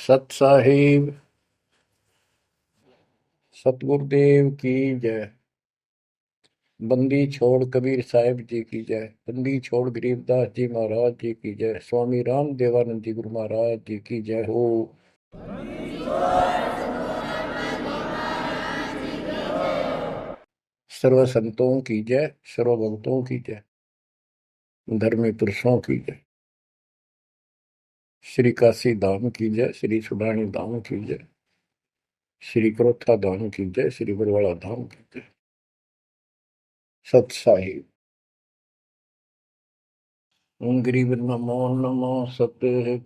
सत साहिब सतगुरुदेव की जय। बंदी छोड़ कबीर साहिब जी की जय। बंदी छोड़ गरीबदास जी महाराज जी की जय। स्वामी राम देवानंद जी गुरु महाराज जी की जय हो। सर्व संतों की जय, सर्व भक्तों की जय, धर्मी पुरुषों की जय। श्री काशी धाम की जय, श्री सुडानी धाम की जय, श्री क्रोथा धाम की जय, श्री बरवाड़ा धाम की जय। सत साहिब गरीब नमो नमो सत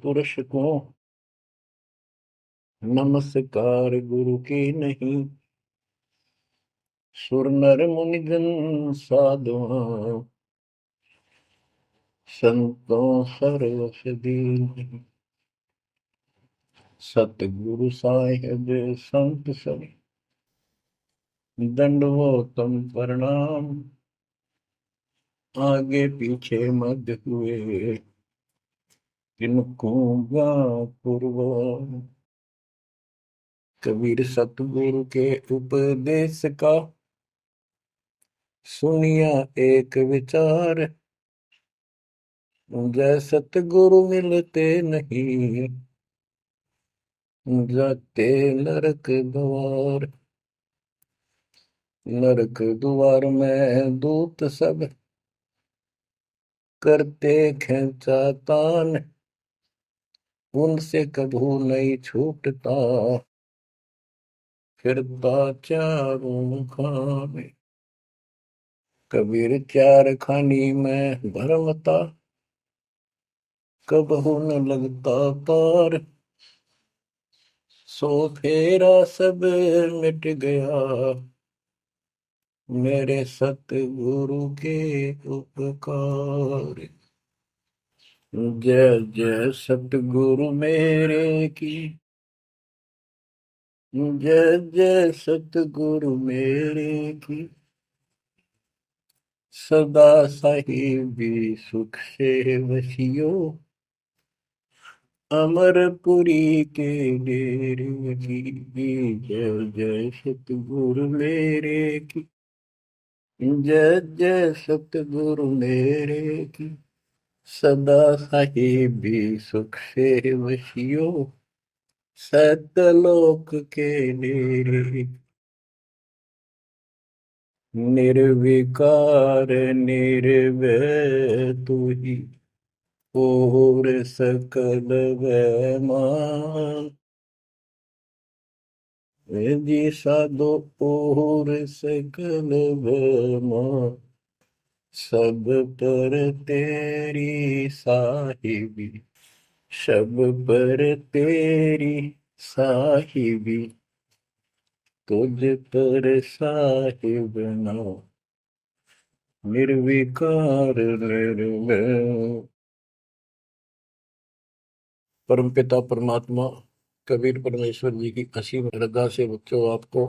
पुरुष को नमस्कार गुरु की नहीं। सुर नर मुनिजन साधुआ संतों सरस दीन। सतगुरु साहिब संत सब दंडवतम प्रणाम। आगे पीछे मत हुए किनको पूर्व। कबीर सतगुरु के उपदेश का सुनिया एक विचार। जय सतगुरु मिलते नहीं जाते नरक द्वार। नरक द्वार में दूत सब करते खेचातान। उनसे कभू नहीं छूटता फिरता चारों खाने। कबीर चार खानी में भरमता कबहू न लगता पार। सो फेरा सब मिट गया मेरे सतगुरु के उपकार। जय जय सतगुरु मेरे की जय जय सतगुरु मेरे की। सदा साहिबी सुख से वसियो अमरपुरी के डेरे की। जय जय सतगुरु मेरे की जय जय सतगुरु मेरे की। सदा साहिबी सुख से वसियो सतलोक के डेरे। निर्विकार निर्भय तू ही और सकल वैमान। जी साधो और सकल वैमान। सब पर तेरी साहिबी सब पर तेरी साहिबी। तुझ पर साहिब नाम निर्विकार निर्भय। परमपिता परमात्मा कबीर परमेश्वर जी की असीम श्रद्धा से बच्चों आपको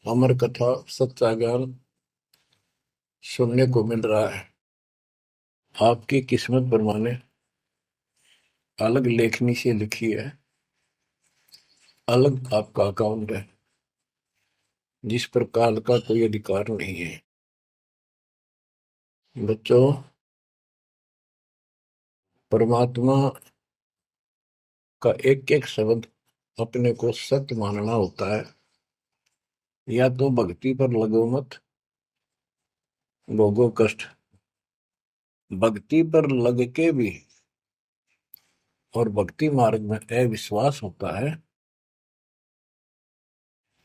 अमर कथा सच्चा ज्ञान सुनने को मिल रहा है। आपकी किस्मत परमाने अलग लेखनी से लिखी है, अलग आपका अकाउंट है जिस पर काल का कोई अधिकार नहीं है। बच्चों, परमात्मा का एक एक शब्द अपने को सत्य मानना होता है। या तो भक्ति पर लगो मत भोगो कष्ट। भक्ति पर लग के भी और भक्ति मार्ग में अविश्वास होता है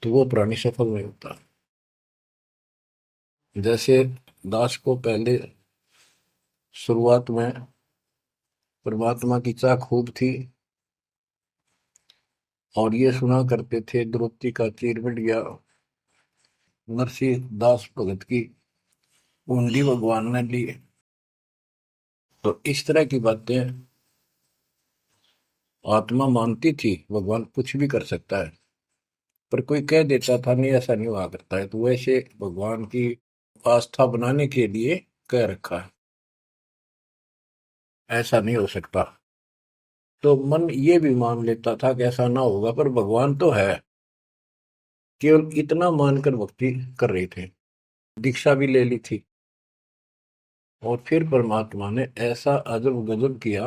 तो वो प्राणी सफल नहीं होता। जैसे दास को पहले शुरुआत में परमात्मा की चाह खूब थी और ये सुना करते थे द्रौपदी का चीर मिट गया, नरसिंह दास भगत की कुंडली भगवान ने ली। तो इस तरह की बातें आत्मा मानती थी भगवान कुछ भी कर सकता है। पर कोई कह देता था नहीं ऐसा नहीं हुआ करता है, तो वैसे भगवान की आस्था बनाने के लिए कह रखा है ऐसा नहीं हो सकता। तो मन ये भी मान लेता था कि ऐसा ना होगा, पर भगवान तो है। केवल इतना मानकर भक्ति कर रहे थे, दीक्षा भी ले ली थी। और फिर परमात्मा ने ऐसा अजब गजब किया,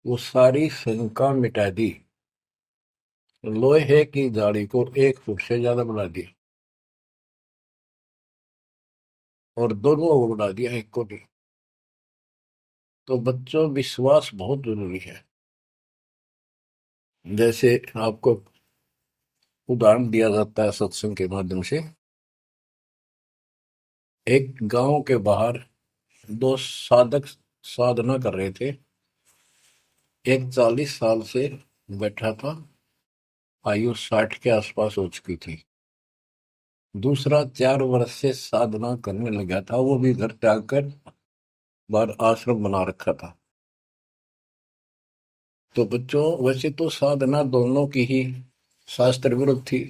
वो सारी शंका मिटा दी। लोहे की जाली को 1 फुट से ज्यादा बढ़ा दिया, और दोनों को बढ़ा दिया, एक को नहीं। तो बच्चों, विश्वास बहुत जरूरी है। जैसे आपको उदाहरण दिया जाता है सत्संग के माध्यम से। एक गांव के बाहर दो साधक साधना कर रहे थे। एक 40 साल से बैठा था, आयु 60 के आसपास हो चुकी थी। दूसरा 4 वर्ष से साधना करने लगा था, वो भी घर त्याग कर बाहर आश्रम बना रखा था। तो बच्चों, वैसे तो साधना दोनों की ही शास्त्र विरुद्ध थी।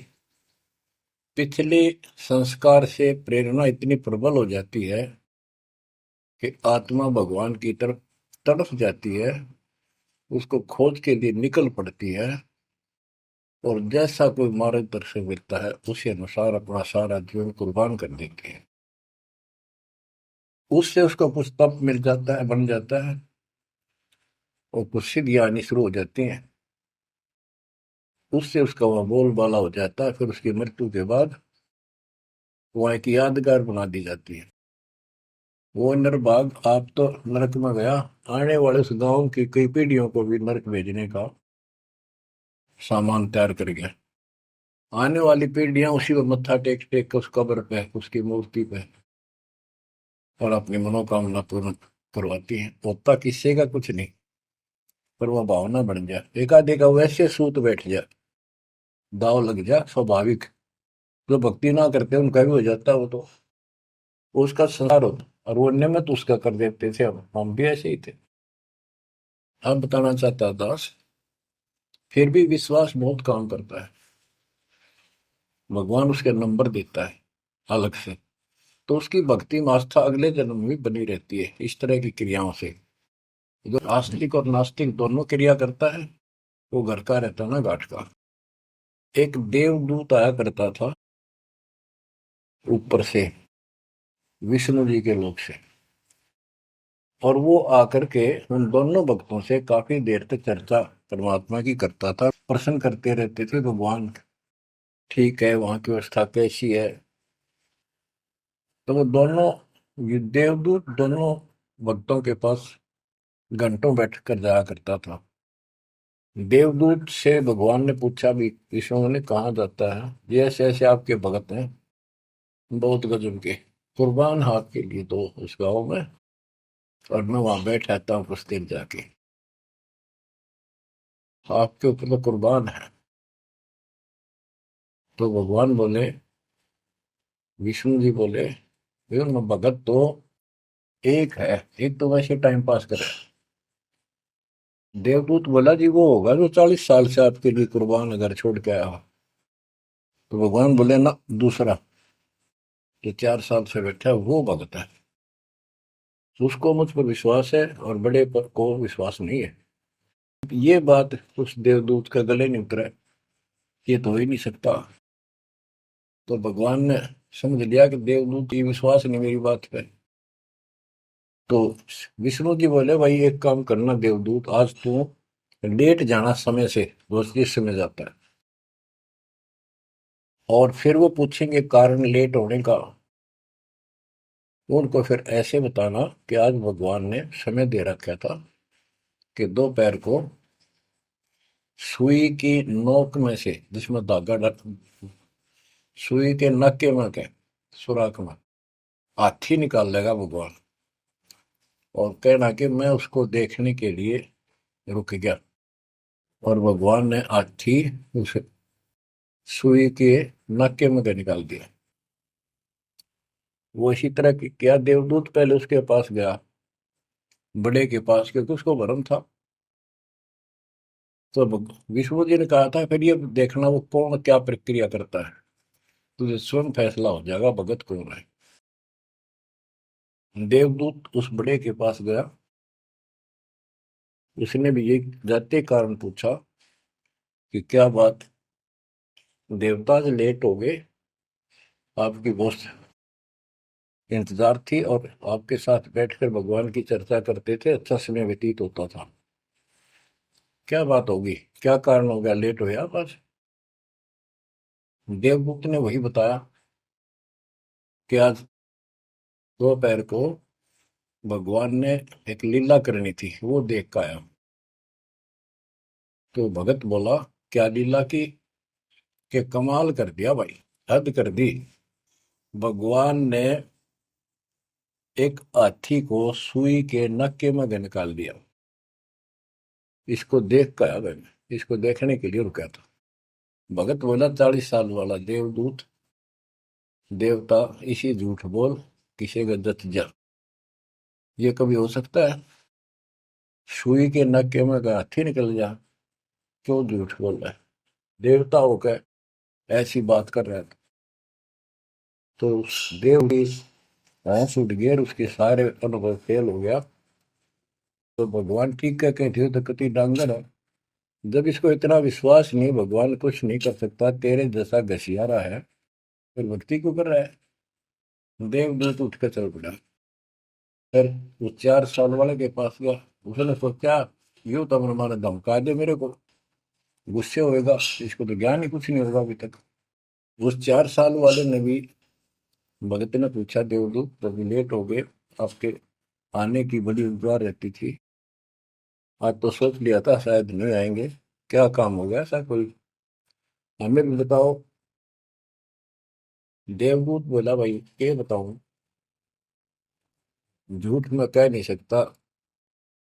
पिछले संस्कार से प्रेरणा इतनी प्रबल हो जाती है कि आत्मा भगवान की तरफ तड़प जाती है, उसको खोज के लिए निकल पड़ती है, और जैसा कोई मार्गदर्शन मिलता है उसी अनुसार अपना सारा जीवन कुर्बान कर देती है। उससे उसको कुछ तप मिल जाता है, बन जाता है, और कुछ सिद्धियां आनी शुरू हो जाती हैं। उससे उसका वह बोलबाला हो जाता है। फिर उसकी मृत्यु के बाद वह एक यादगार बना दी जाती है। वो नरभाग, आप तो नरक में गया, आने वाले उस गांव की कई पीढ़ियों को भी नरक भेजने का सामान तैयार कर गया। आने वाली पीढ़ियां उसी को मत्था टेक टेक के उस कब्र पे, उसकी मूर्ति पे, और अपनी मनोकामना पूर्ण करवाती हैं। होता किसी का कुछ नहीं, पर वह भावना बन जाए, एकाधिका वैसे सूत बैठ जाए, दाव लग जाए, स्वाभाविक। जो भक्ति ना करते उनका भी हो जाता है, वो तो उसका संसार होता। और वो नियमित उसका कर देते थे। हम भी ऐसे ही थे। अब बताना चाहता दास, फिर भी विश्वास बहुत काम करता है। भगवान उसके नंबर देता है अलग से, तो उसकी भक्ति में आस्था अगले जन्म में भी बनी रहती है इस तरह की क्रियाओं से। जो आस्तिक और नास्तिक दोनों क्रिया करता है, वो घर का रहता ना घाट का। एक देवदूत आया करता था ऊपर से, विष्णु जी के लोक से। और वो आकर के उन दोनों भक्तों से काफी देर तक चर्चा परमात्मा की करता था, प्रश्न करते रहते थे, भगवान ठीक है, वहां की व्यवस्था कैसी है। तो वो दोनों, ये देवदूत दोनों भक्तों के पास घंटों बैठ कर जाया करता था। देवदूत से भगवान ने पूछा भी, विष्णु ने, कहा जाता है ये ऐसे ऐसे आपके भगत हैं, बहुत गजब के, कुर्बान हाथ के लिए तो उस गांव में, और मैं वहां बैठ रहता हूँ कुछ देर जाके, आपके ऊपर तो कुर्बान है। तो भगवान बोले, विष्णु जी बोले, मैं भगत तो एक है, एक तो वैसे टाइम पास करे। देवदूत बोला, जी वो होगा जो 40 साल से आपके लिए कुर्बान घर छोड़ के आया हो। तो भगवान बोले, ना, दूसरा जो 4 साल से बैठा है वो भगत है। तो उसको मुझ पर विश्वास है, और बड़े पर को विश्वास नहीं है। ये बात उस देवदूत का गले नहीं उतरा, ये तो हो ही नहीं सकता। तो भगवान ने समझ लिया कि देवदूत की विश्वास नहीं मेरी बात पे। तो विष्णु जी बोले, भाई एक काम करना देवदूत, आज तू लेट जाना समय से, रोज जिस समय जाता है, और फिर वो पूछेंगे कारण लेट होने का, उनको फिर ऐसे बताना कि आज भगवान ने समय दे रखा था कि दोपहर को सुई की नोक में से, जिसमें धागा डर, सुई के नक्के में के सुराख में हाथी निकाल लेगा भगवान, और कहना कि मैं उसको देखने के लिए रुक गया। और भगवान ने हाथी उस सुई के नक्के में के निकाल दिया। वो इसी तरह की क्या, देवदूत पहले उसके पास गया, बड़े के पास, क्योंकि उसको भरम था। तो विष्णु जी ने कहा था, फिर ये देखना वो कौन क्या प्रक्रिया करता है, तुझे स्वयं फैसला हो जाएगा भगत कौन है। देवदूत उस बड़े के पास गया, उसने भी ये जाते कारण पूछा कि क्या बात, देवता से लेट हो गए, आपकी बहुत इंतजार थी और आपके साथ बैठकर भगवान की चर्चा करते थे, अच्छा समय व्यतीत होता था। क्या बात होगी, क्या कारण हो गया, लेट हो गया बस। देवदूत ने वही बताया कि आज दोपहर को भगवान ने एक लीला करनी थी, वो देख कर आया। तो भगत बोला, क्या लीला की? कि कमाल कर दिया भाई, हद कर दी। भगवान ने एक हाथी को सुई के नक्के में निकाल दिया। इसको देख कर आया मैंने, इसको देखने के लिए रुका था। भगत बोला, 40 साल वाला देवदूत, देवता, इसी झूठ बोल, किसी का जत जा, ये कभी हो सकता है? सुई के नक्के में का हाथी निकल जा, क्यों झूठ बोल रहा है? देवता होकर ऐसी बात कर रहा था। तो उस देव की होश उठ गई और उसके सारे अनुभव फेल हो गया। तो भगवान ठीक कह के थे तो कति डांगर है। जब इसको इतना विश्वास नहीं, भगवान कुछ नहीं कर सकता, तेरे जैसा घसियारा है, फिर भक्ति क्यों कर रहा है? देवदूत उठ कर चल पड़ा। फिर वो 4 साल वाले के पास गया। उसने सोचा, यूं तो हमारा धमका दे मेरे को, गुस्से होएगा, इसको तो ज्ञान ही कुछ नहीं होगा अभी तक। उस 4 साल वाले ने भी, भगत ने पूछा, देवदूत तभी लेट हो गए, आपके आने की बड़ी इंतजार रहती थी, आज तो सोच लिया था शायद नहीं आएंगे, क्या काम हो गया ऐसा कोई, हमें भी बताओ। देवदूत बोला, भाई ये बताऊं, झूठ मैं कह नहीं सकता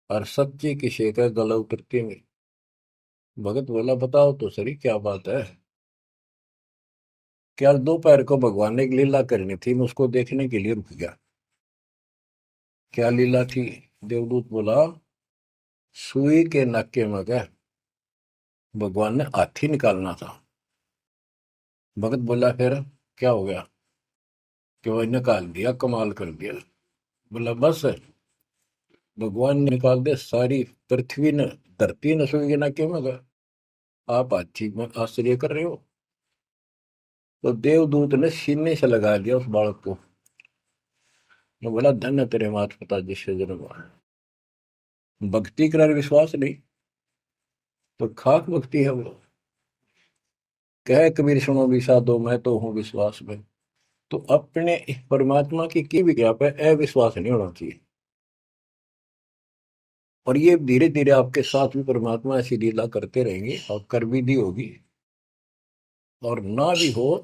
और सच्ची की शिकायत गला उतरती नहीं। भगत बोला, बताओ तो सही क्या बात है? क्या दोपहर को भगवान ने एक लीला करनी थी, मैं उसको देखने के लिए रुक गया। क्या लीला थी? देवदूत बोला, सुई के नक्के में क्या भगवान ने हाथी निकालना था। भगत बोला, फिर क्या हो गया? कि वो निकाल दिया, कमाल कर दिया। बोला, बस भगवान ने निकाल दे, सारी पृथ्वी ने, धरती ने सुई के नक्के में गया, आप हाथी में आश्चर्य कर रहे हो? तो देवदूत ने सीने से लगा दिया उस बालक को। मैं बोला, धन्य तेरे माता पिता जिससे जन्म हुआ। भक्ति कर विश्वास नहीं, तो खाक भक्ति है वो। कह कबीर सुनो विषा दो, मैं तो हूँ विश्वास में। तो अपने परमात्मा की विज्ञा पे अविश्वास नहीं होना चाहिए। और ये धीरे धीरे आपके साथ भी परमात्मा ऐसी लीला करते रहेंगे और कर भी दी होगी। और ना भी हो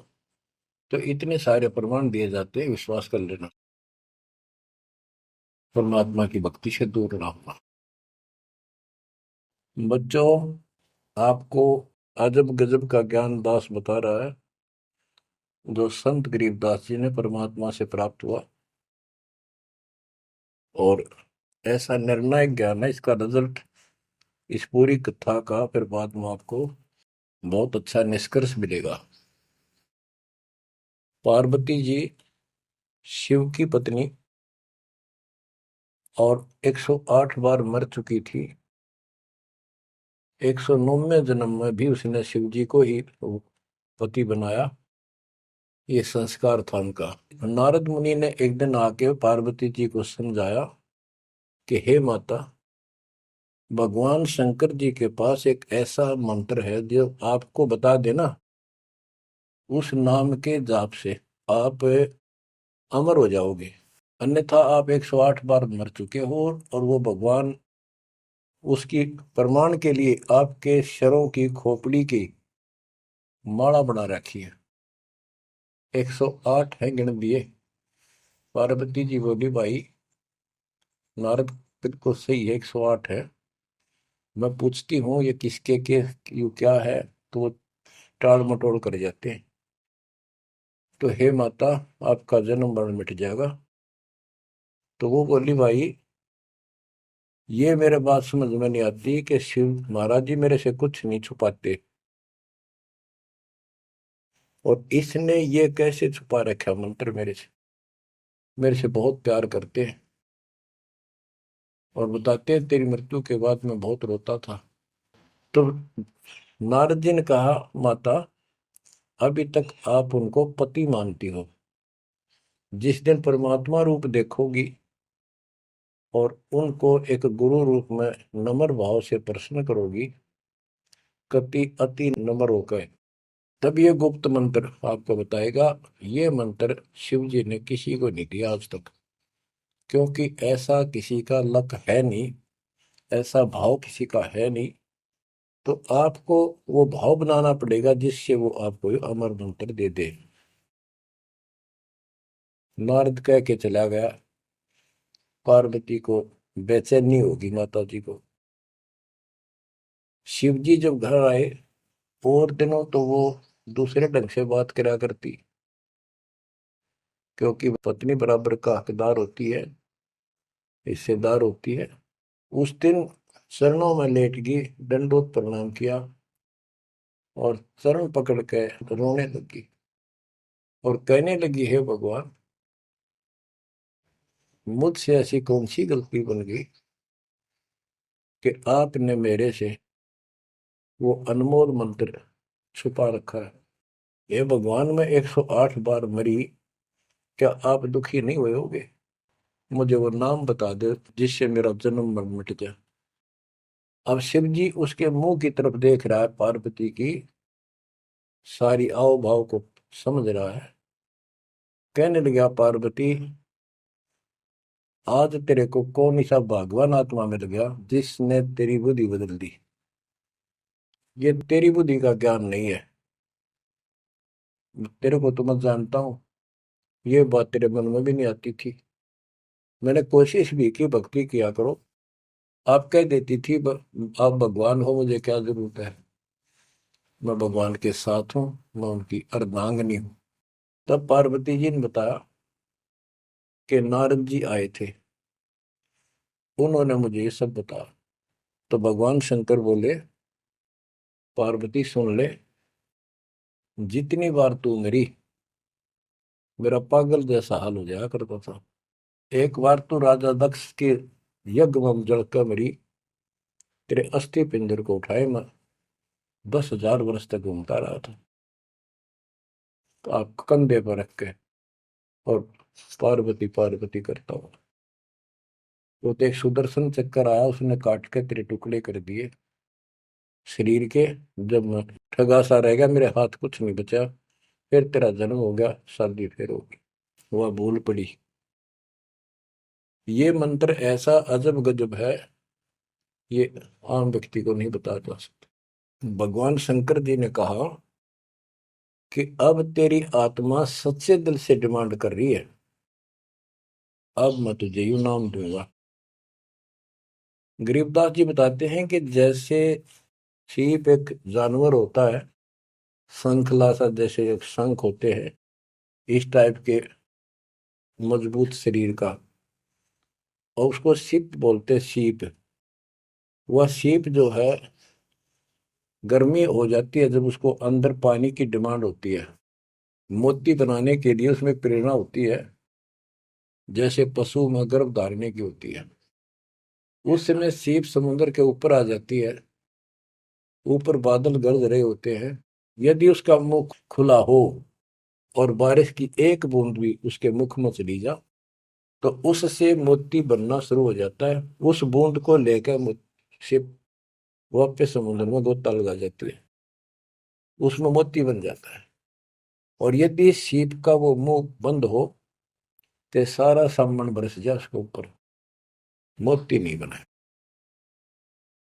तो इतने सारे प्रमाण दिए जाते हैं, विश्वास कर लेना, परमात्मा की भक्ति से दूर ना होना। बच्चों, आपको अजब गजब का ज्ञान दास बता रहा है, जो संत गरीबदास जी ने परमात्मा से प्राप्त हुआ। और ऐसा निर्णायक ज्ञान है, इसका रिजल्ट इस पूरी कथा का फिर बाद में आपको बहुत अच्छा निष्कर्ष मिलेगा। पार्वती जी शिव की पत्नी और 108 बार मर चुकी थी। 109वें जन्म में भी उसने शिव जी को ही पति बनाया। ये संस्कार था उनका। नारद मुनि ने एक दिन आके पार्वती जी को समझाया कि हे माता, भगवान शंकर जी के पास एक ऐसा मंत्र है जो आपको बता देना, उस नाम के जाप से आप अमर हो जाओगे। अन्यथा आप 108 बार मर चुके हो, और वो भगवान उसकी प्रमाण के लिए आपके शरों की खोपड़ी की माला बना रखी है। 108 है, गिन दिए। पार्वती जी बोली, भाई नारद बिल्कुल सही है, 108 है। मैं पूछती हूँ ये किसके के यू क्या है, तो वो टाल मटोल कर जाते हैं। तो हे माता, आपका जन्म मरण मिट जाएगा। तो वो बोली, भाई ये मेरे बात समझ में नहीं आती कि शिव महाराज जी मेरे से कुछ नहीं छुपाते, और इसने ये कैसे छुपा रखा मंत्र मेरे से, मेरे से बहुत प्यार करते हैं। और बताते हैं तेरी मृत्यु के बाद मैं बहुत रोता था। तो नारद जी ने कहा, माता अभी तक आप उनको पति मानती हो, जिस दिन परमात्मा रूप देखोगी और उनको एक गुरु रूप में नम्र भाव से प्रश्न करोगी, कति अति नम्र होकर, तब ये गुप्त मंत्र आपको बताएगा। ये मंत्र शिव जी ने किसी को नहीं दिया आज तक, क्योंकि ऐसा किसी का लक है नहीं, ऐसा भाव किसी का है नहीं। तो आपको वो भाव बनाना पड़ेगा जिससे वो आपको ये अमर मंत्र दे दे। नारद कह के चला गया। पार्वती को बेचैनी होगी माता जी को। शिव जी जब घर आए और दिनों तो वो दूसरे ढंग से बात करा करती, क्योंकि पत्नी बराबर का हकदार होती है, हिस्सेदार होती है। उस दिन चरणों में लेट गई, दंडोत प्रणाम किया और चरण पकड़ के रोने लगी और कहने लगी, हे भगवान, मुझसे ऐसी कौन सी गलती बन गई कि आपने मेरे से वो अनमोल मंत्र छुपा रखा है। हे भगवान, मैं 108 बार मरी, क्या आप दुखी नहीं हुए होगे? मुझे वो नाम बता दे जिससे मेरा जन्म मरण मिट जाए। अब शिव जी उसके मुंह की तरफ देख रहा है, पार्वती की सारी आओ भाव को समझ रहा है। कहने लगा, पार्वती आज तेरे को कौन सा भगवान आत्मा मिल गया जिसने तेरी बुद्धि बदल दी? ये तेरी बुद्धि का ज्ञान नहीं है, तेरे को तो मैं जानता हूँ। ये बात तेरे मन में भी नहीं आती थी। मैंने कोशिश भी की, भक्ति किया करो, आप कह देती थी आप भगवान हो, मुझे क्या जरूरत है, मैं भगवान के साथ हूँ, मैं उनकी अर्धांगिनी हूँ। तब पार्वती जी ने बताया कि नारद जी आए थे, उन्होंने मुझे ये सब बताया। तो भगवान शंकर बोले, पार्वती सुन ले, जितनी बार तू मरी मेरा पागल जैसा हाल हो जाया करता था। एक बार तो राजा दक्ष के यज्ञ में जलकर मरी, तेरे अस्थि पिंजर को उठाए मैं 10,000 वर्ष तक घूमता रहा था, तो आप कंधे पर रख के और पार्वती पार्वती करता हूँ। तो एक सुदर्शन चक्कर आया, उसने काट के तेरे टुकड़े कर दिए शरीर के। जब मैं ठगा सा रह गया, मेरे हाथ कुछ नहीं बचा, फिर तेरा जन्म हो गया, शादी फिर होगी, वह भूल पड़ी। ये मंत्र ऐसा अजब गजब है, ये आम व्यक्ति को नहीं बता जा सकता। भगवान शंकर जी ने कहा कि अब तेरी आत्मा सच्चे दिल से डिमांड कर रही है, अब मैं तुझे यू नाम दूंगा। गरीबदास जी बताते हैं कि जैसे सीप एक जानवर होता है, शंखला सा जैसे एक शंख होते हैं, इस टाइप के मजबूत शरीर का, और उसको सीप बोलते हैं, सीप। वह सीप जो है, गर्मी हो जाती है जब उसको अंदर पानी की डिमांड होती है, मोती बनाने के लिए उसमें प्रेरणा होती है, जैसे पशु में गर्भ धारने की होती है। उस समय सीप समुद्र के ऊपर आ जाती है, ऊपर बादल गरज रहे होते हैं, यदि उसका मुख खुला हो और बारिश की एक बूंद भी उसके मुख में चली जा, तो उससे मोती बनना शुरू हो जाता है। उस बूंद को लेकर सिप वापस समुद्र में गोता लगा जाती है, उसमें मोती बन जाता है। और यदि सीप का वो मुंह बंद हो तो सारा सामान बरस जाए उसके ऊपर, मोती नहीं बने।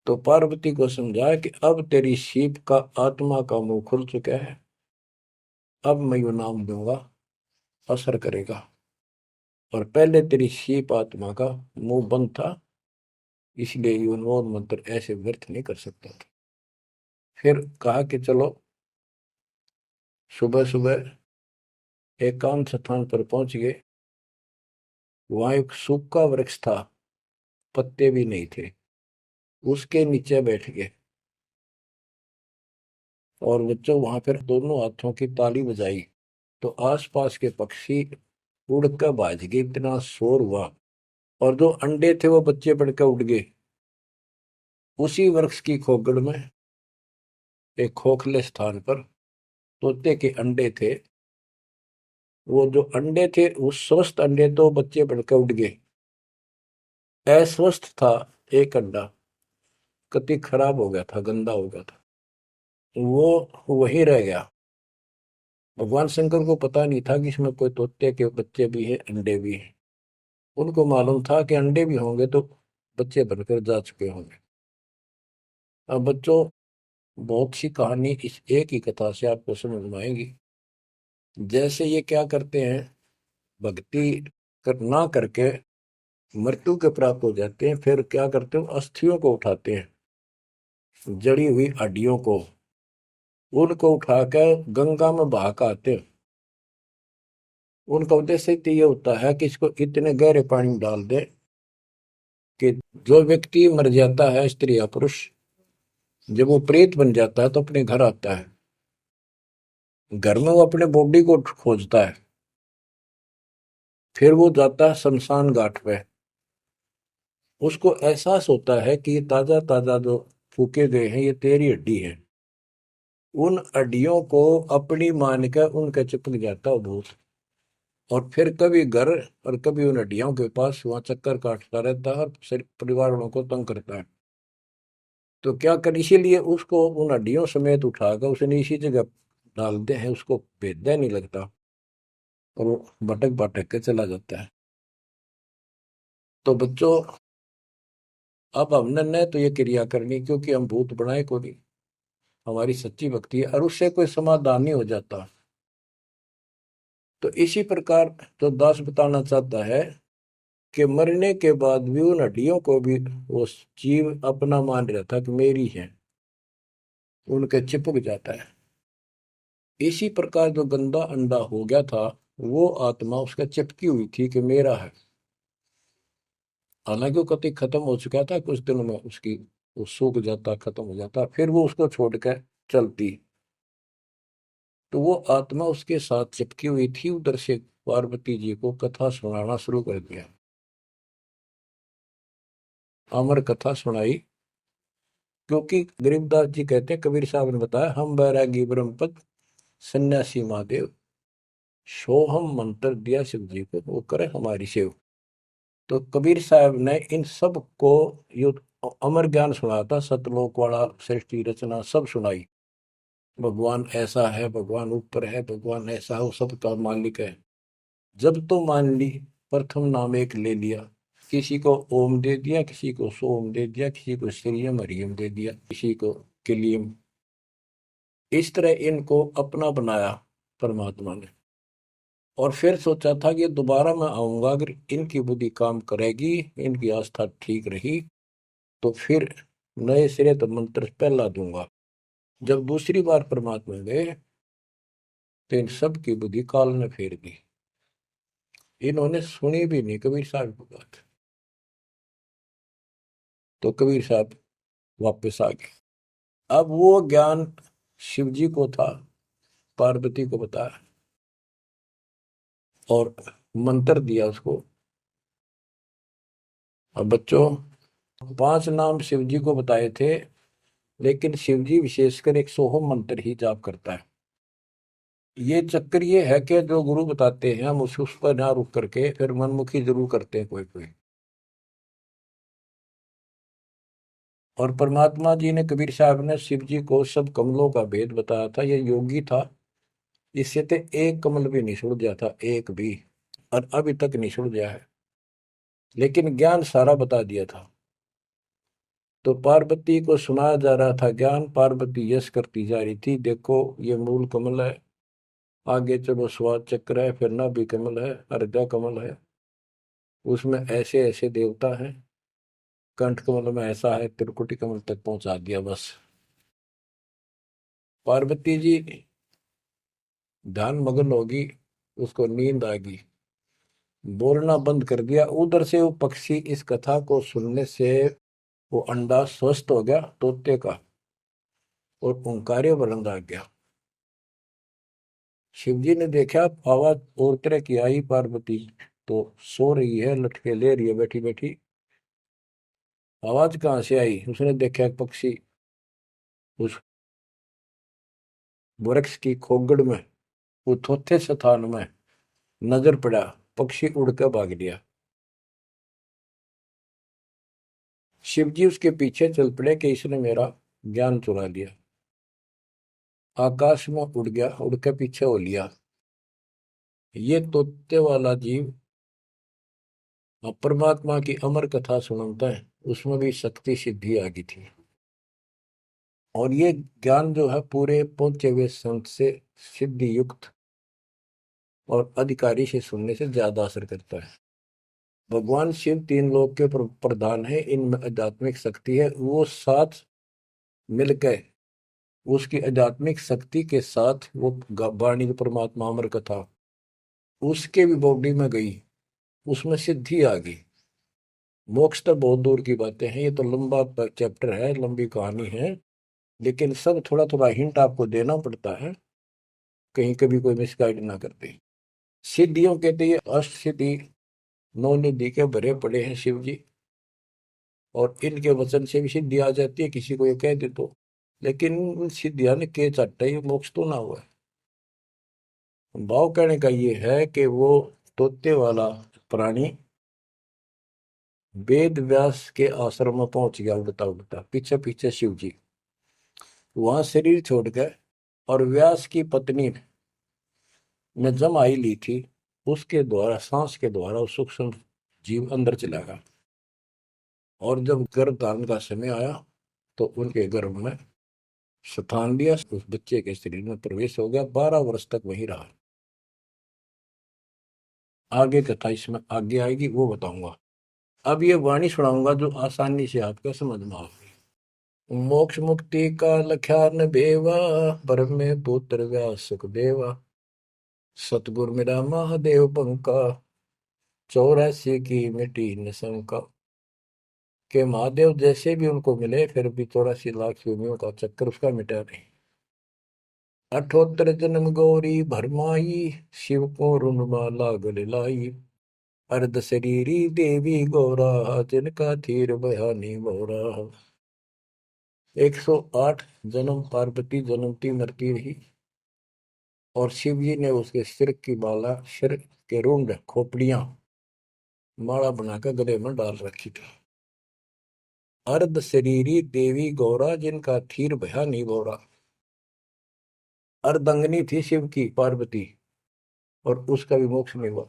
तो पार्वती को समझाया कि अब तेरी सीप का आत्मा का मुंह खुल चुका है, अब मैं यू नाम दूंगा, असर करेगा। और पहले तेरी सीप आत्मा का मुंह बंद था, इसलिए ये उन्मोद मंत्र ऐसे व्यर्थ नहीं कर सकता था। फिर कहा कि चलो, सुबह सुबह एकांत स्थान पर पहुंच गए। वहां एक सूखा वृक्ष था, पत्ते भी नहीं थे, उसके नीचे बैठ गए और बच्चों वहां पर दोनों हाथों की ताली बजाई। तो आसपास के पक्षी उड़कर भाज गए, इतना शोर हुआ। और जो अंडे थे वो बच्चे बढ़ के उड़ गए। उसी वृक्ष की खोगड़ में एक खोखले स्थान पर तोते के अंडे थे। वो जो अंडे थे उस स्वस्थ अंडे तो बच्चे बढ़ के उड़ गए। अस्वस्थ था एक अंडा, कति खराब हो गया था, गंदा हो गया था, वो वहीं रह गया। भगवान शंकर को पता नहीं था कि इसमें कोई तोते के बच्चे भी हैं, अंडे भी हैं। उनको मालूम था कि अंडे भी होंगे तो बच्चे बनकर जा चुके होंगे। अब बच्चों, बहुत सी कहानी इस एक ही कथा से आपको समझ में आएगी। जैसे ये क्या करते हैं, भक्ति ना करके मृत्यु के प्राप्त हो जाते हैं, फिर क्या करते हो, अस्थियों को उठाते हैं, जड़ी हुई हड्डियों को, उनको उठाकर गंगा में बहा के आते हैं। उनका उद्देश्य तो ये होता है कि इसको इतने गहरे पानी में डाल दे कि जो व्यक्ति मर जाता है, स्त्री या पुरुष, जब वो प्रेत बन जाता है तो अपने घर आता है। घर में वो अपने बॉडी को खोजता है, फिर वो जाता है शमशान घाट पे। उसको एहसास होता है कि ये ताजा ताजा जो फूके गए हैं ये तेरी हड्डी है। उन हड्डियों को अपनी मान कर उनके चिपक जाता है भूत। और फिर कभी घर और कभी उन हड्डियों के पास वहां चक्कर काटता रहता है और परिवार वालों को तंग करता है। तो क्या कर, इसीलिए उसको उन हड्डियों समेत उठाकर उसने इसी जगह डाल दे हैं, उसको भेदा नहीं लगता और वो भटक भटक के चला जाता है। तो बच्चों, अब हमने न तो ये क्रिया करनी क्योंकि हम भूत बनाए को नहीं, हमारी सच्ची भक्ति है और उससे कोई समाधान नहीं हो जाता। तो इसी प्रकार जो दास बताना चाहता है कि मरने के बाद भी उन हड्डियों को भी वो जीव अपना मान रहा था कि मेरी है, उनके चिपक जाता है। इसी प्रकार जो गंदा अंडा हो गया था, वो आत्मा उसका चिपकी हुई थी कि मेरा है। हालांकि वो कति खत्म हो चुका था, कुछ दिनों में उसकी वो सूख जाता, खत्म हो जाता, फिर वो उसको छोड़कर चलती। तो वो आत्मा उसके साथ चिपकी हुई थी। उधर से पार्वती जी को कथा सुनाना शुरू कर दिया, अमर कथा सुनाई। क्योंकि गरीबदास जी कहते हैं, कबीर साहब ने बताया, हम बैरागी ब्रह्मपद सन्यासी महादेव, सोहम मंत्र दिया शिव जी को, वो करे हमारी सेव। तो कबीर साहब ने इन सब को यो अमर ज्ञान सुनाया था, सतलोक वाला, सृष्टि रचना सब सुनाई। भगवान ऐसा है, भगवान ऊपर है, भगवान ऐसा है, वो सबका मालिक है। जब तो मान ली, प्रथम नाम एक ले लिया, किसी को ओम दे दिया, किसी को सोम दे दिया, किसी को श्रीयम हरियम दे दिया, किसी को किलियम। इस तरह इनको अपना बनाया परमात्मा ने। और फिर सोचा था कि दोबारा मैं आऊंगा, अगर इनकी बुद्धि काम करेगी, इनकी आस्था ठीक रही, तो फिर नए सिरे तो मंत्र पहला दूंगा। जब दूसरी बार परमात्मा गए तो इन सब की बुद्धि काल ने फेर दी। इन्होंने सुनी भी नहीं कबीर साहब की बात। तो कबीर साहब वापस आ गए। अब वो ज्ञान शिव जी को था, पार्वती को बताया और मंत्र दिया उसको। अब बच्चों, 5 नाम शिव जी को बताए थे, लेकिन शिव जी विशेषकर एक सोहम मंत्र ही जाप करता है। ये चक्कर ये है कि जो गुरु बताते हैं हम उस पर ना रुक करके फिर मनमुखी जरूर करते हैं कोई कोई। और परमात्मा जी ने, कबीर साहब ने शिव जी को सब कमलों का भेद बताया था। ये योगी था, इससे तो एक कमल भी नहीं सुलझा था, एक भी, और अभी तक नहीं सुलझा है, लेकिन ज्ञान सारा बता दिया था। तो पार्वती को सुनाया जा रहा था ज्ञान, पार्वती यश करती जा रही थी, देखो ये मूल कमल है, आगे चलो स्वाद चक्र है, फिर नाभि कमल है, हृदय कमल है, उसमें ऐसे ऐसे देवता हैं, कंठ कमल में ऐसा है, त्रिकुटी कमल तक पहुंचा दिया बस। पार्वती जी ध्यान मग्न होगी, उसको नींद आ गई, बोलना बंद कर दिया। उधर से वो पक्षी इस कथा को सुनने से वो अंडा स्वस्थ हो गया तोते का, और ओंकार्य बुलंद आ गया। शिव जी ने देखा, आवाज और तरह की आई, पार्वती तो सो रही है, लटके ले रही है बैठी बैठी। आवाज कहाँ से आई? उसने देखा एक पक्षी उस वृक्ष की खोगड़ में, वो थोथे स्थान में नजर पड़ा। पक्षी उड़ कर भाग लिया। शिवजी उसके पीछे चल पड़े कि इसने मेरा ज्ञान चुरा लिया। आकाश में उड़ गया, उड़ के पीछे हो लिया। ये तोते वाला जीव परमात्मा की अमर कथा सुनता है, उसमें भी शक्ति सिद्धि आ गई थी। और ये ज्ञान जो है पूरे पहुंचे हुए संत से, सिद्धि युक्त और अधिकारी से सुनने से ज्यादा असर करता है। भगवान शिव तीन लोक के प्रधान है, इनमें आध्यात्मिक शक्ति है। वो साथ मिलकर उसकी आध्यात्मिक शक्ति के साथ वो वाणी परमात्मा अमर कथा उसके भी बॉडी में गई, उसमें सिद्धि आ गई। मोक्ष तो बहुत दूर की बातें हैं, ये तो लंबा चैप्टर है, लंबी कहानी है। लेकिन सब थोड़ा थोड़ा हिंट आपको देना पड़ता है, कहीं कभी कोई मिसगाइड ना कर दे। सिद्धियों कहते ये अष्ट सिद्धि नौ निधि के भरे पड़े हैं शिव जी, और इनके वचन से भी सिद्धि आ जाती है, किसी को ये कह दे तो। लेकिन सिद्धियां ने के चाटा, ये मोक्ष तो ना हुआ है। भाव कहने का ये है कि वो तोते वाला प्राणी वेद व्यास के आश्रम में पहुंच गया, उड़ता उड़ता पीछे पीछे शिव जी। वहां शरीर छोड़ गए, और व्यास की पत्नी ने जमाई ली थी, उसके द्वारा सांस के द्वारा वो सूक्ष्म जीव अंदर चला गया। और जब गर्भ धारण का समय आया तो उनके गर्भ में स्थान लिया, उस बच्चे के शरीर में प्रवेश हो गया, 12 वर्ष तक वहीं रहा। आगे कथा इसमें आगे आएगी, वो बताऊंगा। अब ये वाणी सुनाऊंगा जो आसानी से आपको समझ में आएगी। मोक्ष मुक्ति का लख्यान बेवा, ब्रह्म में पुत्र व्यास सुखदेवा। सतगुर मेरा महादेव पंका, 84 की मिटी न शंका। के महादेव जैसे भी उनको मिले, फिर भी 84 लाख योनियों का चक्कर उसका मिटा नहीं। 78 जन्म गौरी भरमाई, शिव को रुणमाला गले लाई। अर्ध शरीरी देवी गौरा, जिनका थीर बयानी मोरा। 108 जन्म पार्वती जन्मती मरती रही, और शिव जी ने उसके सिर की माला, सिर के रुंड खोपड़ियां माला बनाकर गले में डाल रखी थी। अर्ध शरीरी देवी गौरा, जिनका थीर भया नहीं बोरा। अर्धंगनी थी शिव की पार्वती, और उसका भी मोक्ष नहीं हुआ।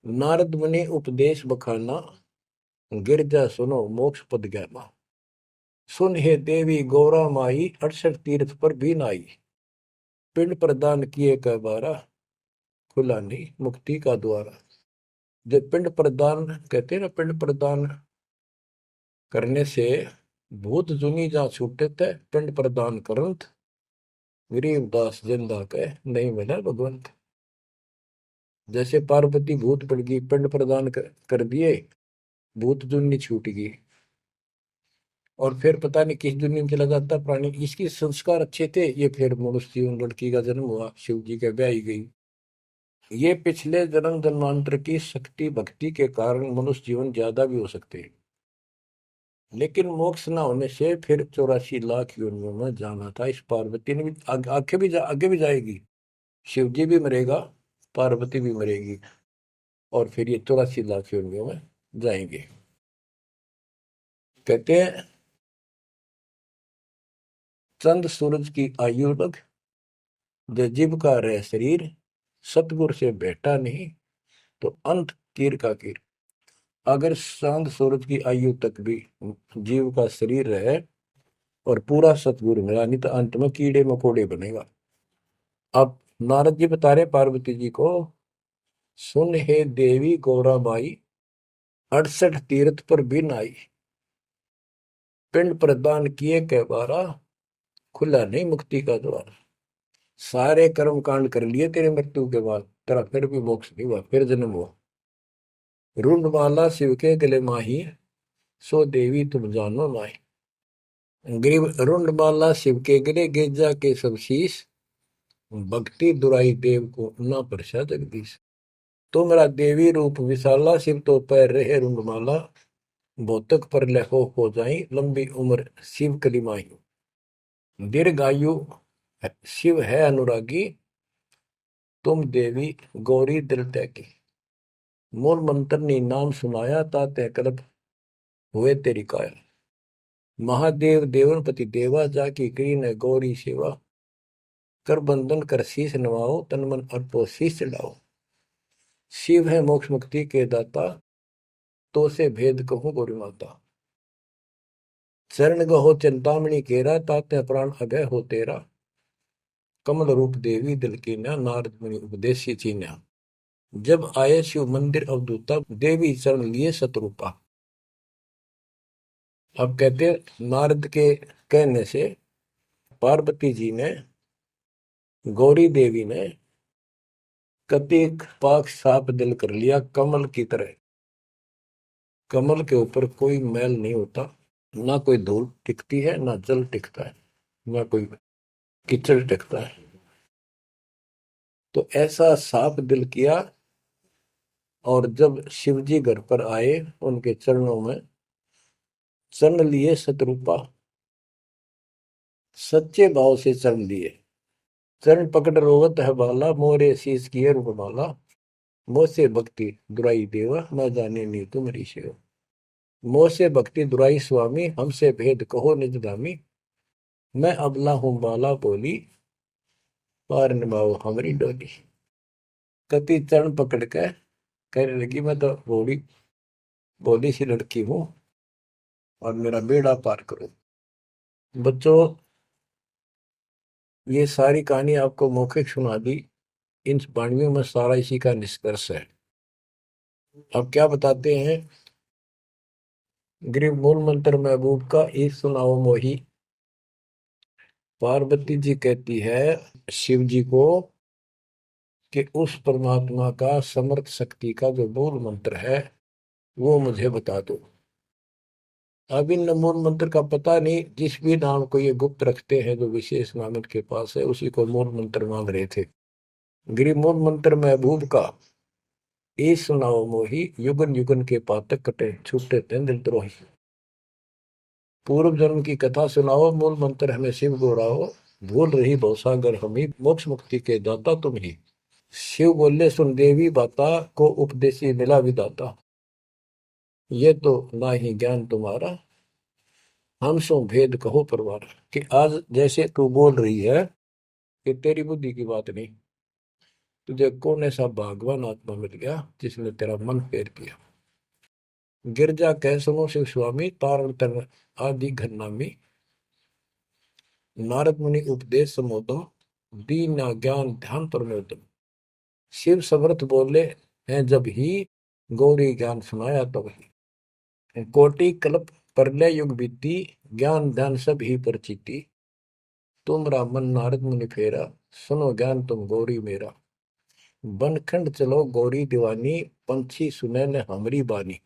नारद मुनि उपदेश बखाना, गिरजा सुनो मोक्ष पद ज्ञाना। सुन हे देवी गौरा माई, 68 तीर्थ पर भी नाई। पिंड प्रदान किए कह बारा, खुला नहीं मुक्ति का द्वारा। जब पिंड प्रदान कहते हैं ना, पिंड प्रदान करने से भूत जुनी जा छूटे थे, पिंड प्रदान करंत गरीबदास जिंदा के नहीं मिला भगवंत। जैसे पार्वती भूत पड़ गई, पिंड प्रदान कर दिए, भूत जुनी छूट गई, और फिर पता नहीं किस दुनिया में चला जाता प्राणी। इसके संस्कार अच्छे थे, ये फिर मनुष्य जीवन, लड़की का जन्म हुआ, शिव जी के ब्याह गई। ये पिछले जन्म जन्मांतर की शक्ति भक्ति के कारण मनुष्य जीवन ज्यादा भी हो सकते हैं। लेकिन मोक्ष न होने से फिर 84 लाख योनियों में जाना था। इस पार्वती ने भी आगे भी जाएगी। शिव जी भी मरेगा, पार्वती भी मरेगी, और फिर ये 84 लाख योनियों में जाएंगे। कहते हैं चंद सूरज की आयु लग, जो जीव का रह शरीर। सतगुर से बैठा नहीं, तो अंत कीर का कीर। अगर चांद सूरज की आयु तक भी जीव का शरीर रहे और पूरा सतगुरु मिला नहीं, तो अंत में कीड़े मकोड़े बनेगा। अब नारद जी बता रहे पार्वती जी को, सुन हे देवी गौरा माई, 68 तीर्थ पर बिन आई। पिंड प्रदान किए कह बारा, खुला नहीं मुक्ति का द्वार। सारे कर्म कांड कर लिए तेरे मृत्यु के बाद, तेरा फिर भी मोक्ष नहीं हुआ, फिर जन्म हुआ। रुंडमाला शिव के गले माही, सो देवी तुम जानो माही। ग्रीव रुंडमाला शिव के गले, गेजा के सब शीश। भक्ति दुराई देव को ना परसा जगदीश। तो मेरा देवी रूप विशाला, शिव तो पैर रहे रुंगमाला, भौतक पर लहो हो जाई, लंबी उम्र शिव कलिमाई। दीर्घायु शिव है अनुरागी, तुम देवी गौरी दिल त्यागी। मूल मंत्र ने नाम सुनाया, ताते कल्प हुए तेरी काया। महादेव देवनपति देवा, जाकी करी न गौरी सेवा। कर बंधन कर शीश नवाओ, तन मन अर्पो शीश चढ़ाओ। शिव है मोक्ष मुक्ति के दाता, तो से भेद कहूं गौरी माता। चरण गहो चिंतामणि केरा, ताते प्राण अभय हो तेरा। कमल रूप देवी दिल की न्या, नारद मुनि उपदेशी चीन्या। जब आए शिव मंदिर अवधूता, देवी चरण लिए शत्रुपा। अब कहते नारद के कहने से पार्वती जी ने, गौरी देवी ने कतिक पाक साफ दिल कर लिया, कमल की तरह। कमल के ऊपर कोई मैल नहीं होता, ना कोई धूल टिकती है, ना जल टिकता है, ना कोई कीचड़ टिकता है। तो ऐसा साफ दिल किया। और जब शिवजी घर पर आए, उनके चरणों में चरण लिए शत्रुपा, सच्चे भाव से चरण लिए। चरण पकड़ रोवत है बाला, मोरे शीस किए रूपमाला। मोह से भक्ति दुराई देवा, न जाने नी तुम्हारी सेवा। मोह से भक्ति दुराई स्वामी, हमसे भेद कहो निज दामी। मैं अबला हूं बाला बोली, पार निभाओ हमारी डोली। कति चरण पकड़ के कहने लगी, मैं तो भोली भोली सी लड़की हूं, और मेरा बेड़ा पार करो। बच्चों, ये सारी कहानी आपको मौखिक सुना दी। इन वाणियों में सारा इसी का निष्कर्ष है। अब क्या बताते हैं, गृह मूल मंत्र महबूब का एक सुनाओ मोही। पार्वती जी कहती है शिव जी को कि उस परमात्मा का समर्थ शक्ति का जो मूल मंत्र है वो मुझे बता दो। अब इन मूल मंत्र का पता नहीं, जिस भी नाम को ये गुप्त रखते हैं, जो विशेष नाम इनके पास है, उसी को मूल मंत्र मान रहे थे। गृह मूल मंत्र महबूब का ए सुनाओ मोही, युगन युगन के पातक कटे, छूटे तेंद्र द्रोही। पूर्व जन्म की कथा सुनाओ, मूल मंत्र हमें शिव गोराओ। भूल रही भवसागर हमी, मोक्ष मुक्ति के दाता तुम ही। शिव बोले सुन देवी बाता, को उपदेशी मिला विदाता। ये तो ना ही ज्ञान तुम्हारा, हम सो भेद कहो परवार। कि आज जैसे तू बोल रही है कि तेरी बुद्धि की बात नहीं, तुझे कौन ऐसा भगवान आत्मा मिल गया जिसने तेरा मन फेर किया। गिरजा कह सुनो शिव स्वामी, तारण तर आदि घरनामी। नारद मुनि उपदेश समोदम, दीन ज्ञान ध्यान प्रमोदम। शिव समर्थ बोले हैं जब ही, गौरी ज्ञान सुनाया तब ही। कोटि कल्प प्रलय युग बीती, ज्ञान ध्यान सब ही परचिति। तुमरा मन नारद मुनि फेरा, सुनो ज्ञान तुम गौरी मेरा। बनखंड चलो गौरी दीवानी, पंछी सुने न हमारी बानी।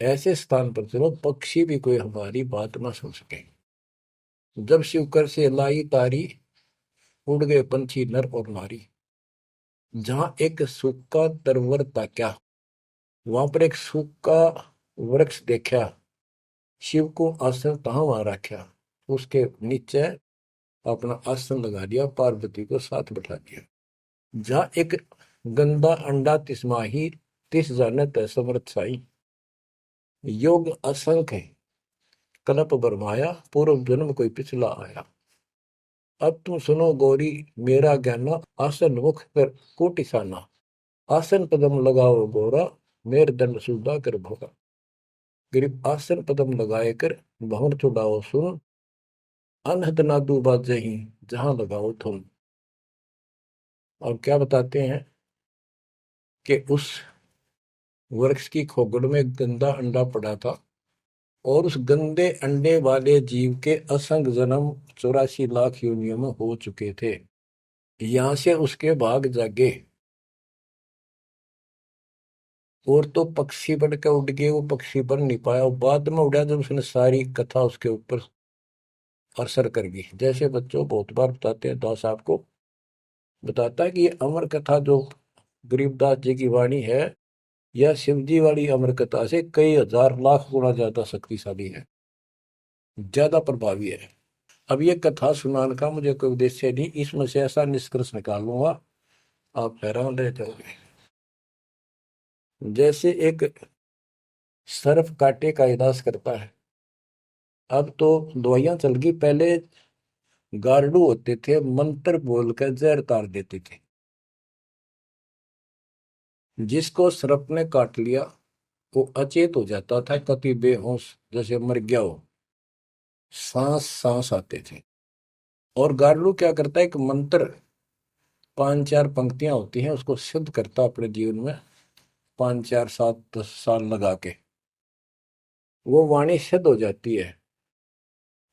ऐसे स्थान पर चलो पक्षी भी कोई हमारी बात ना सुन सके। जब शिव कर से लाई तारी, उड़ गए पंछी नर और नारी। जहां एक सूखा तरवर ताक्या, वहां पर एक सूखा वृक्ष देखा। शिव को आसन तहां वहां रखा, उसके नीचे अपना आसन लगा दिया, पार्वती को साथ बैठा दिया। जहां एक गंदा अंडा तिस्माही, तिस जानत है समर्थ साई। योग असंख्य कल्प बरमाया, पूर्व जन्म कोई पिछला आया। अब तुम सुनो गौरी मेरा ज्ञाना, आसन मुख कर कोटिसाना। आसन पदम लगाओ गौरा, मेर दंड सुधा कर भोगा। गरीब आसन पदम लगाए कर, भवन चुड़ाओ सुन। अनहद नादू बाजही, जहां लगाओ तुम। और क्या बताते हैं कि उस वृक्ष की खोगड़ में गंदा अंडा पड़ा था, और उस गंदे अंडे वाले जीव के असंख्य जन्म 84 लाख योनियों में हो चुके थे। यहां से उसके भाग जागे, और तो पक्षी बन के उड़ गए, वो पक्षी बन नहीं पाया। बाद में उड़ा जब उसने सारी कथा उसके ऊपर असर कर गई। जैसे बच्चों बहुत बार बताते हैं, दास आपको बताता है कि ये अमर कथा जो गरीबदास जी की वाणी है, यह शिव जी वाली अमर कथा से कई हजार लाख गुना ज्यादा शक्तिशाली है, ज्यादा प्रभावी है। अब ये कथा सुनाने का मुझे कोई उद्देश्य नहीं, इसमें से ऐसा निष्कर्ष निकाल लूंगा आप हैरान रह जाओगे। जैसे एक सर्प कांटे का इलाज करता है, अब तो दवाइयां चल गई, पहले गार्डू होते थे, मंत्र बोलकर जहर तार देते थे। जिसको सर्प ने काट लिया वो अचेत हो जाता था, कति बेहोश जैसे मर गया हो, सांस सांस आते थे। और गार्डू क्या करता है, एक मंत्र 5-4 पंक्तियां होती हैं, उसको सिद्ध करता अपने जीवन में, 5 4 7 10 साल लगा के वो वाणी सिद्ध हो जाती है।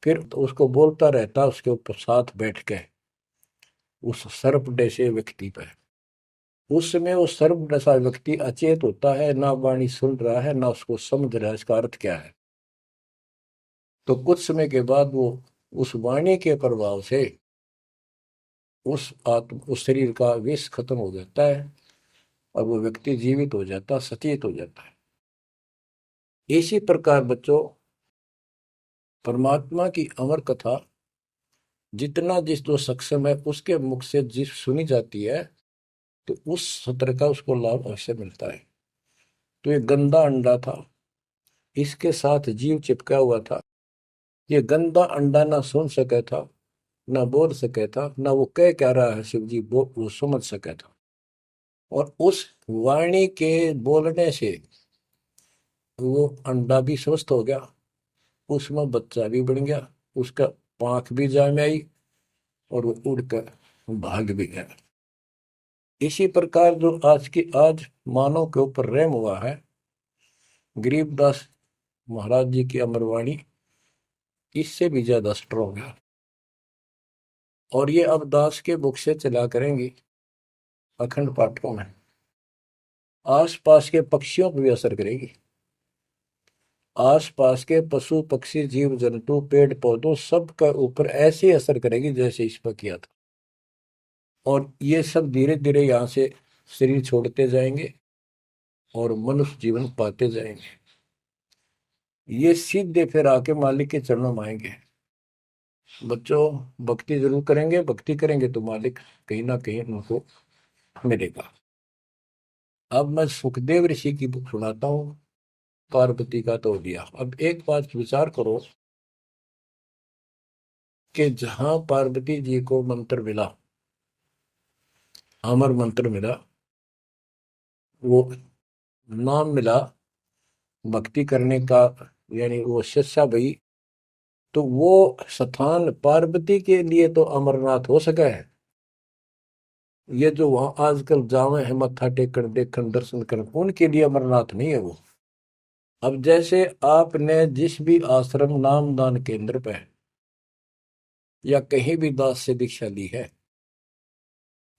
फिर तो उसको बोलता रहता उसके ऊपर साथ बैठ के उस सर्प जैसे व्यक्ति पर। उस समय वो सर्प जैसा व्यक्ति अचेत होता है, ना वाणी सुन रहा है ना उसको समझ रहा है इसका अर्थ क्या है। तो कुछ समय के बाद वो उस वाणी के प्रभाव से उस शरीर का विष खत्म हो जाता है और वो व्यक्ति जीवित हो जाता, सचेत हो जाता है। इसी प्रकार बच्चों, परमात्मा की अमर कथा जितना जिस जो सक्षम है उसके मुख से जिस सुनी जाती है, तो उस सत्र का उसको लाभ अवश्य मिलता है। तो ये गंदा अंडा था, इसके साथ जीव चिपका हुआ था। ये गंदा अंडा ना सुन सके था, ना बोल सके था, ना वो कह क्या रहा है शिव जी वो समझ सके था। और उस वाणी के बोलने से वो अंडा भी स्वस्थ हो गया, उसमें बच्चा भी बन गया, उसका पांख भी जाम आई और वो उड़कर भाग भी गया। इसी प्रकार जो आज मानव के ऊपर रहम हुआ है, गरीबदास महाराज जी की अमरवाणी इससे भी ज्यादा स्ट्रोंग है। और ये अब दास के बुक से चला करेंगी अखंड पाठों में, आस पास के पक्षियों पर भी असर करेगी। आस पास के पशु पक्षी जीव जंतु पेड़ पौधों सब का ऊपर ऐसे असर करेगी जैसे इस पर किया था। और ये सब धीरे धीरे यहाँ से शरीर छोड़ते जाएंगे और मनुष्य जीवन पाते जाएंगे। ये सीधे फिर आके मालिक के चरणों में आएंगे। बच्चों, भक्ति जरूर करेंगे, भक्ति करेंगे तो मालिक कहीं ना कहीं उनको मिलेगा। अब मैं सुखदेव ऋषि की बुक सुनाता हूँ, पार्वती का तो दिया। अब एक बात विचार करो कि जहां पार्वती जी को मंत्र मिला, अमर मंत्र मिला, वो नाम मिला भक्ति करने का, यानी वो शिक्षा भई, तो वो स्थान पार्वती के लिए तो अमरनाथ हो सका है। ये जो वहां आजकल जावे हैं मत्था टेकन देखन दर्शन कर, उनके लिए अमरनाथ नहीं है वो। अब जैसे आपने जिस भी आश्रम नाम दान केंद्र पे या कहीं भी दास से दीक्षा ली है,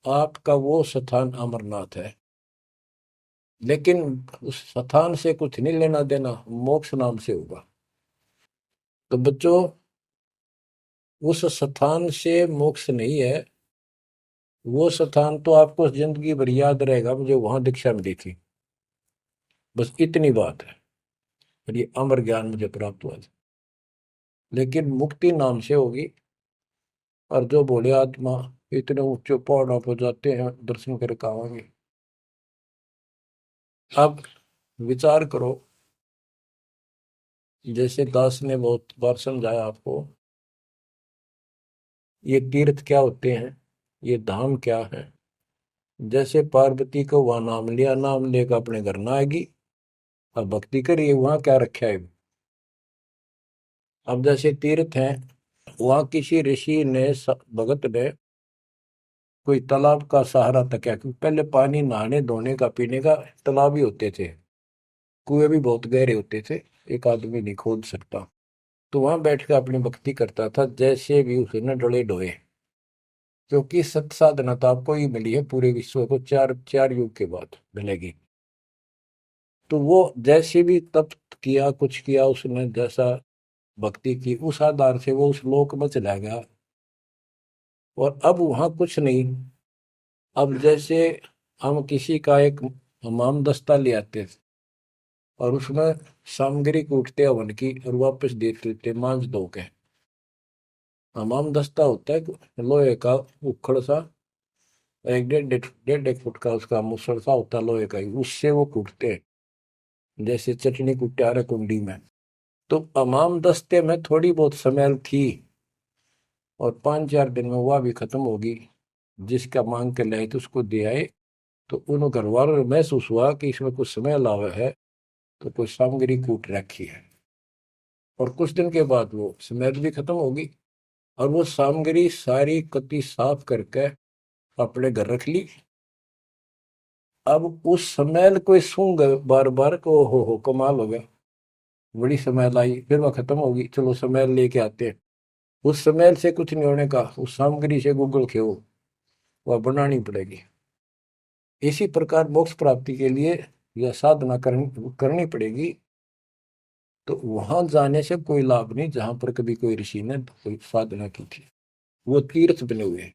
आपका वो स्थान अमरनाथ है। लेकिन उस स्थान से कुछ नहीं लेना देना, मोक्ष नाम से होगा। तो बच्चों, उस स्थान से मोक्ष नहीं है, वो स्थान तो आपको जिंदगी भर याद रहेगा, मुझे वहां दीक्षा मिली थी, बस इतनी बात है। और ये अमर ज्ञान मुझे प्राप्त हुआ था। लेकिन मुक्ति नाम से होगी। और जो बोले आत्मा इतने ऊंचे पहाड़ों पर जाते हैं दर्शन करके आवांगे। अब विचार करो, जैसे दास ने बहुत बार समझाया आपको, ये तीर्थ क्या होते हैं, ये धाम क्या है। जैसे पार्वती को वहां नाम लिया, नाम लेकर अपने घर ना आएगी, अब भक्ति करिए, वहां क्या रखा है। अब जैसे तीर्थ हैं, वहां किसी ऋषि ने भगत ने कोई तालाब का सहारा तक किया, क्योंकि पहले पानी नहाने धोने का पीने का तालाब ही होते थे, कुएं भी बहुत गहरे होते थे, एक आदमी नहीं खोद सकता। तो वहां बैठ कर अपनी भक्ति करता था, जैसे भी उसे न डले डोए। क्योंकि सत साधना तो आपको ही मिली है, पूरे विश्व को चार चार युग के बाद मिलेगी। तो वो जैसे भी तप किया, कुछ किया उसने, जैसा भक्ति की, उस आधार से वो उस लोक में चला गया। और अब वहां कुछ नहीं। अब जैसे हम किसी का एक हमाम दस्ता ले आते थे और उसमें सामग्री कूटते हवन की और वापस देते थे मांझ धो के। हमाम दस्ता होता है लोहे का उखड़ सा, एक डेढ़ एक फुट का उसका मुसड़ सा होता है लोहे का ही, उससे वो कूटते हैं जैसे चटनी कुट्टे आ रहे कुंडी में। तो हमाम दस्ते में थोड़ी बहुत स्मेल थी और 5-4 दिन में वह भी खत्म होगी। जिसका मांग के लाए तो उसको दे आए, तो उन घर वालों ने महसूस हुआ कि इसमें कुछ स्मेल आवा है, तो कोई सामग्री कूट रखी है। और कुछ दिन के बाद वो स्मेल भी खत्म होगी और वो सामग्री सारी कति साफ करके अपने घर रख ली। अब उस स्मेल को सूंघ बार बार को हो कमाल हो गया, बड़ी स्मेल आई, फिर वह खत्म होगी, चलो स्मेल लेके आते हैं। उस स्मेल से कुछ नहीं होने का, उस सामग्री से गूगल के हो वह बनानी पड़ेगी। इसी प्रकार मोक्ष प्राप्ति के लिए यह साधना करनी पड़ेगी। तो वहां जाने से कोई लाभ नहीं जहां पर कभी कोई ऋषि ने कोई साधना की थी, वो तीर्थ बने हुए हैं।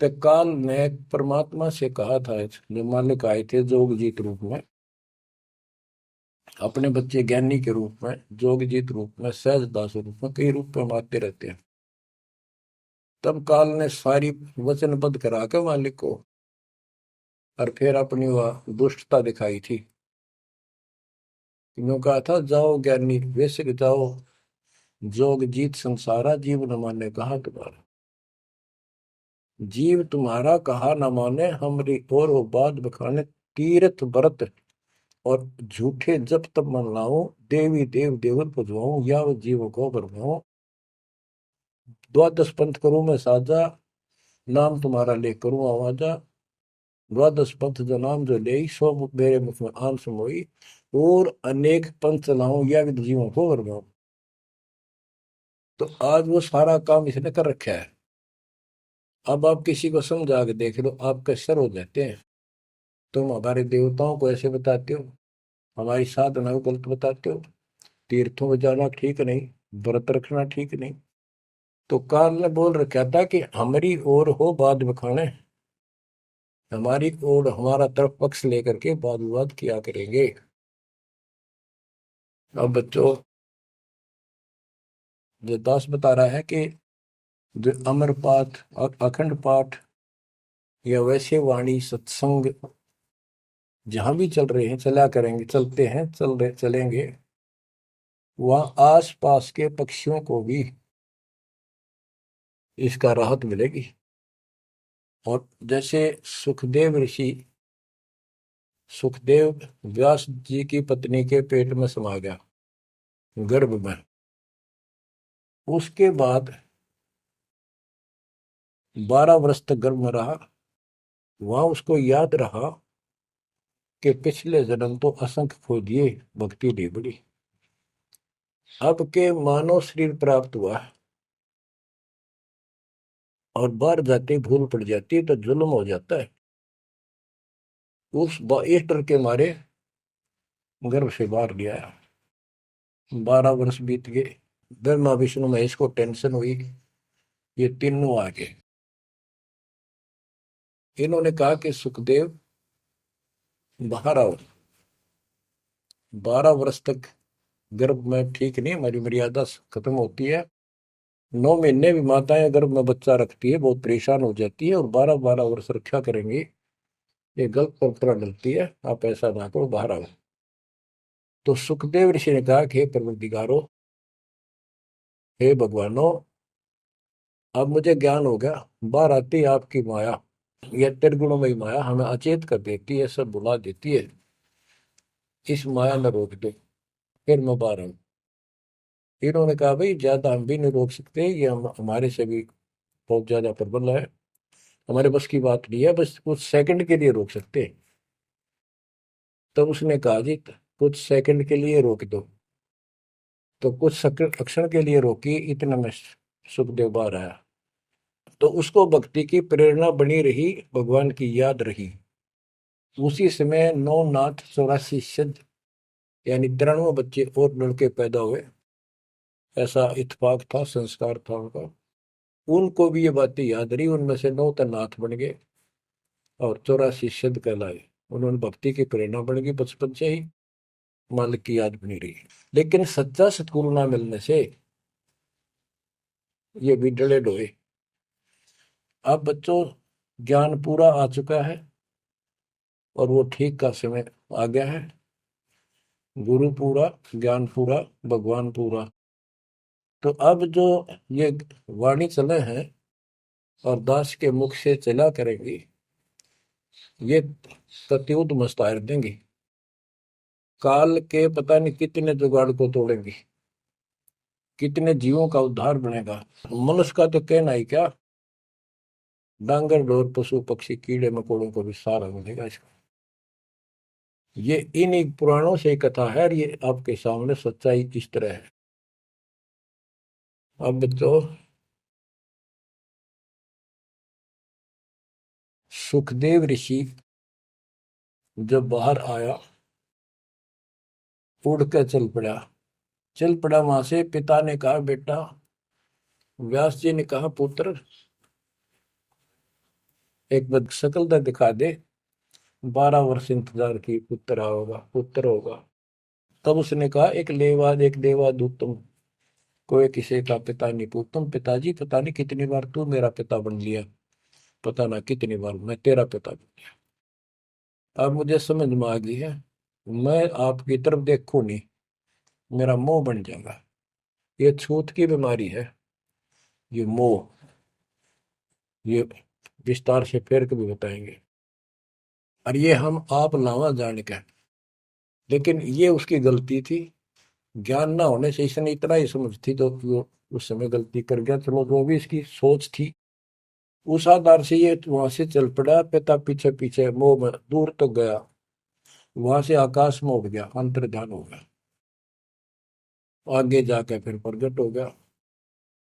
तो काल ने परमात्मा से कहा था, जो मालिक आए थे जोगजीत रूप में, अपने बच्चे ज्ञानी के रूप में, जोगजीत रूप में, सहजदास रूप में, कई रूप में आते रहते हैं। तब काल ने सारी वचनबद्ध करा के मालिक को और फिर अपनी वह दुष्टता दिखाई थी। यूं कहा था, जाओ ज्ञानी वैसे जाओ, जोग जीत संसारा, जीव न माने कहा तुम्हारा। जीव तुम्हारा कहा न माने, हमरी और वो बात बखाने, तीर्थ व्रत और झूठे जब तब मन लाऊं, देवी देव देवर पुजवाऊं, या वो जीव को बरमाऊं। द्वादश पंथ करूं मैं साजा, नाम तुम्हारा ले करूं आवाजा। द्वादश पंथ जो नाम जो ले, सो मेरे मुख में आम समोई, और अनेक पंथ चलाऊं, या विद जीवों को बरमाऊं। तो आज वो सारा काम इसने कर रखा है। अब आप किसी को समझा के देख लो, आपके सर हो जाते हैं। तुम हमारे देवताओं को ऐसे बताते हो, हमारी साधना को गलत बताते हो, तीर्थों में जाना ठीक नहीं, व्रत रखना ठीक नहीं। तो काल ने बोल रखा था कि हमारी ओर हो बाद बखाने, हमारी ओर हमारा तरफ पक्ष लेकर के वाद विवाद किया करेंगे। अब बच्चों, जो दास बता रहा है कि जो अमर पाठ, अखंड पाठ या वैसे वाणी सत्संग जहां भी चल रहे हैं, चला करेंगे, चलते हैं, चल रहे चलेंगे, वहां आस पास के पक्षियों को भी इसका राहत मिलेगी। और जैसे सुखदेव ऋषि, सुखदेव व्यास जी की पत्नी के पेट में समा गया, गर्भ में, उसके बाद 12 वर्ष तक गर्भ में रहा। वहां उसको याद रहा कि पिछले जन्म तो असंख्य खो दिए, भक्ति नहीं बड़ी, अब के मानव शरीर प्राप्त हुआ और बाहर जाते भूल पड़ जाती है तो जुल्म हो जाता है। इस डर के मारे गर्भ से बाहर गया। 12 वर्ष बीत गए, ब्रह्मा विष्णु महेश को टेंशन हुई, ये तीनों आ गए। इन्होंने कहा कि सुखदेव बाहर आओ, 12 वर्ष तक गर्भ में ठीक नहीं, हमारी मर्यादा खत्म होती है। 9 महीने भी माताएं गर्भ में बच्चा रखती है, बहुत परेशान हो जाती है, और 12-12 वर्ष रक्षा करेंगी, ये गलत परंपरा डलती है, आप ऐसा ना करो, बाहर आओ। तो सुखदेव ऋषि ने कहा कि हे परवरदिगारो, हे भगवानो, अब मुझे ज्ञान हो गया, बाहर आती है आपकी माया, यह त्रिगुणमयी माया हमें अचेत कर देती है, सब बुला देती है, इस माया ने रोक दो, फिर मैं बाहर आऊं। इन्होंने कहा भाई ज्यादा हम भी नहीं रोक सकते, ये हमारे से भी बहुत ज्यादा प्रबल है, हमारे बस की बात नहीं है, बस कुछ सेकंड के लिए रोक सकते हैं। तब उसने कहा जी कुछ सेकंड के लिए रोक दो। तो कुछ क्षण के लिए रोकी, इतने में सुखदेव बाहर आया। तो उसको भक्ति की प्रेरणा बनी रही, भगवान की याद रही। उसी समय 9 नाथ 84 सिद्ध, यानी 93 बच्चे और लड़के पैदा हुए, ऐसा इत्तेफाक था, संस्कार था उनका। उनको भी ये बातें याद रही, उनमें से 9 तो नाथ बन गए और 84 सिद्ध कहलाए। उन्होंने भक्ति की प्रेरणा बढ़ गई, बचपन से ही मालिक की याद बनी रही। लेकिन सच्चा सतगुरु ना मिलने से ये भी डले डोए। अब बच्चों ज्ञान पूरा आ चुका है और वो ठीक का समय आ गया है। गुरु पूरा, ज्ञान पूरा, भगवान पूरा। तो अब जो ये वाणी चले हैं और दास के मुख से चला करेंगी, ये सत्युत मस्तार देंगी। काल के पता नहीं कितने जुगाड़ को तोड़ेंगी, कितने जीवों का उद्धार बनेगा। मनुष्य का तो कहना ही क्या, डांगर डोर पशु पक्षी कीड़े मकोड़ों को भी सहारा मिलेगा इसका। ये इन पुराणों से कथा है और ये आपके सामने सच्चाई इस तरह है। अब तो सुखदेव ऋषि जब बाहर आया, उड़ कर चल पड़ा वहां से। पिता ने कहा बेटा, व्यास जी ने कहा पुत्र, एक बार शकल तो दिखा दे। 12 वर्ष इंतजार की, पुत्र होगा। तब उसने कहा एक लेवा दूतम, कोई किसी का पिता नहीं पूछतम। पिताजी पता नहीं कितनी बार तू मेरा पिता बन लिया, पता ना कितनी बार मैं तेरा पिता बन लिया। अब मुझे समझ में आ गई है, मैं आपकी तरफ देखूं नहीं, मेरा मोह बन जाएगा। ये छूत की बीमारी है, ये मोह। ये विस्तार से फिर कभी बताएंगे। और ये हम आप लावा जाने का, लेकिन ये उसकी गलती थी। ज्ञान ना होने से इसने इतना ही समझ थी तो वो उस समय गलती कर गया। चलो जो भी इसकी सोच थी, उस आधार से ये वहां से चल पड़ा। पिता पीछे पीछे मोह में दूर तक गया, वहां से आकाश में उड़ गया, अंतर्ध्यान हो गया। आगे जाके फिर प्रगट हो गया।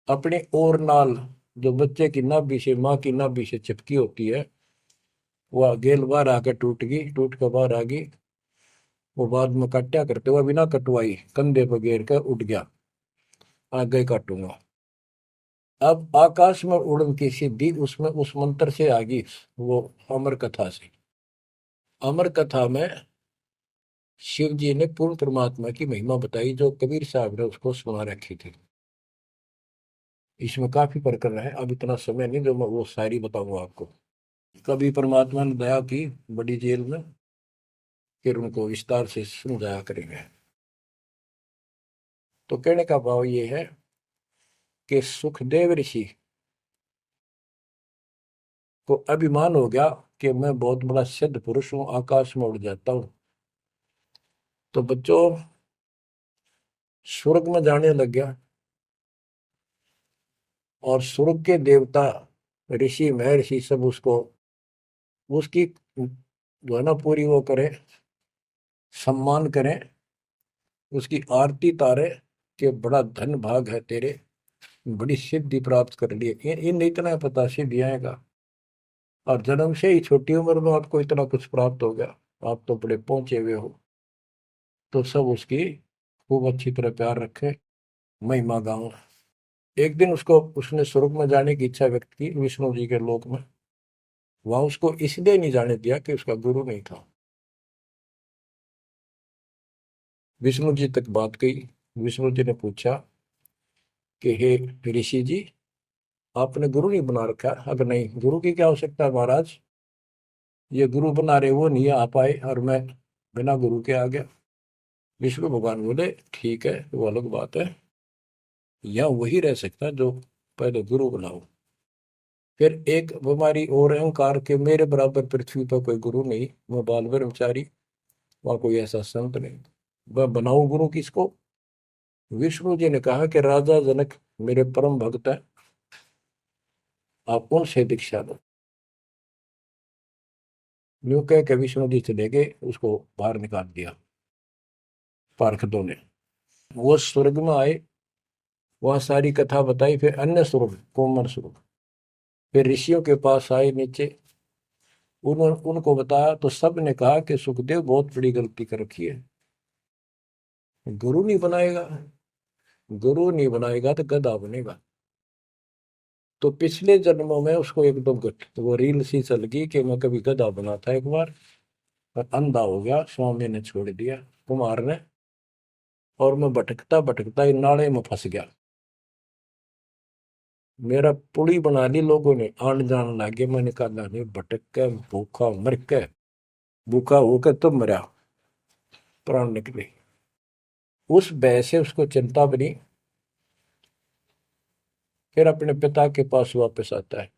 अपने और नाल जो बच्चे की नाभि से, माँ की नाभि से चिपकी होती है, वह गेल बाहर आकर टूट गई, टूट कर बाहर आ गई। वो बाद में काटा करते हुए बिना कटवाई कंधे पर घेर कर उठ गया, आगे काटूंगा। अब आकाश में उड़न की सिद्धि उसमें उस मंत्र से आ गई, वो अमर कथा से। अमर कथा में शिव जी ने पूर्ण परमात्मा की महिमा बताई, जो कबीर साहब ने उसको सुना रखी थी। इसमें काफी प्रकरण है, अब इतना समय नहीं जो मैं वो शायरी बताऊंगा आपको। कभी परमात्मा ने दया की बड़ी जेल में, फिर उनको विस्तार से समझाया करेंगे। तो कहने का भाव ये है कि सुखदेव ऋषि को अभिमान हो गया कि मैं बहुत बड़ा सिद्ध पुरुष हूं, आकाश में उड़ जाता हूं। तो बच्चों स्वर्ग में जाने लग गया, और स्वर्ग के देवता ऋषि महर्षि सब उसको, उसकी जो है ना पूरी वो करे, सम्मान करें, उसकी आरती तारे कि बड़ा धन भाग है तेरे, बड़ी सिद्धि प्राप्त कर ली। इन इतना पता सिद्धि आएगा, और जन्म से ही छोटी उम्र में आपको इतना कुछ प्राप्त हो गया, आप तो बड़े पहुंचे हुए हो। तो सब उसकी खूब अच्छी तरह प्यार रखे, महिमा गाओ। एक दिन उसको, उसने स्वर्ग में जाने की इच्छा व्यक्त की विष्णु जी के लोक में। वहां उसको इसलिए नहीं जाने दिया कि उसका गुरु नहीं था। विष्णु जी तक बात गई। विष्णु जी ने पूछा कि हे ऋषि जी, आपने गुरु नहीं बना रखा? अगर नहीं, गुरु की क्या आवश्यकता है महाराज, ये गुरु बना रहे वो नहीं आ पाए और मैं बिना गुरु के आ गया। विष्णु भगवान बोले ठीक है, वो अलग बात है, या वही रह सकता है जो पहले गुरु बनाओ। फिर एक बीमारी और, अहंकार के मेरे बराबर पृथ्वी पर कोई गुरु नहीं, मैं बाल ब्रह्मचारी, वहां कोई ऐसा संत नहीं, मैं बनाऊं गुरु किसको? विष्णु जी ने कहा कि राजा जनक मेरे परम भक्त है, आप उनसे दीक्षा लो। यूं कह के विष्णु जी चले गए, उसको बाहर निकाल दिया पार्षदों ने। वो स्वर्ग में आए, वहां सारी कथा बताई। फिर अन्य स्वर्ग, कोमर स्वर्ग, फिर ऋषियों के पास आए नीचे, उन्होंने उनको बताया तो सब ने कहा कि सुखदेव बहुत बड़ी गलती कर रखी है, गुरु नहीं बनाएगा, गुरु नहीं बनाएगा तो गधा बनेगा। तो पिछले जन्मों में उसको एकदम वो रील सी चल गई कि मैं कभी गधा बना था एक बार, और अंधा हो गया, स्वामी ने छोड़ दिया, कुमार ने, और मैं भटकता भटकता इन नाले में फंस गया। मेरा पुड़ी बना ली लोगों ने, आन जान लागे। मैंने कहा नहीं, भटक के भूखा मर के, भूखा होकर तो मरा, प्राण निकले। उस भय से उसको चिंता बनी। फिर अपने पिता के पास वापस आता है।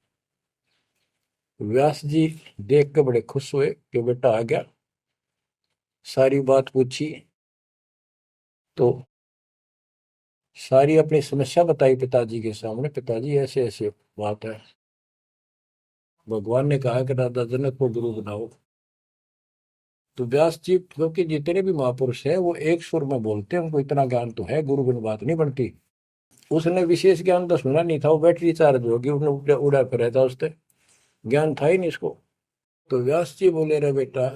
व्यास जी देख के बड़े खुश हुए कि बेटा आ गया। सारी बात पूछी तो सारी अपनी समस्या बताई पिताजी के सामने। पिताजी ऐसे ऐसे बात है, भगवान ने कहा कि राजा जनक को गुरु बनाओ। तो व्यास जी, क्योंकि जितने भी महापुरुष है वो एक सुर में बोलते हैं, उनको इतना ज्ञान तो है, गुरु बिन बात नहीं बनती। उसने विशेष ज्ञान तो सुना नहीं था, वो बैटरी चार्ज होगी, उसने उड़ा उड़ा फिर था, उससे ज्ञान था ही नहीं इसको। तो व्यास जी बोले, रे बेटा,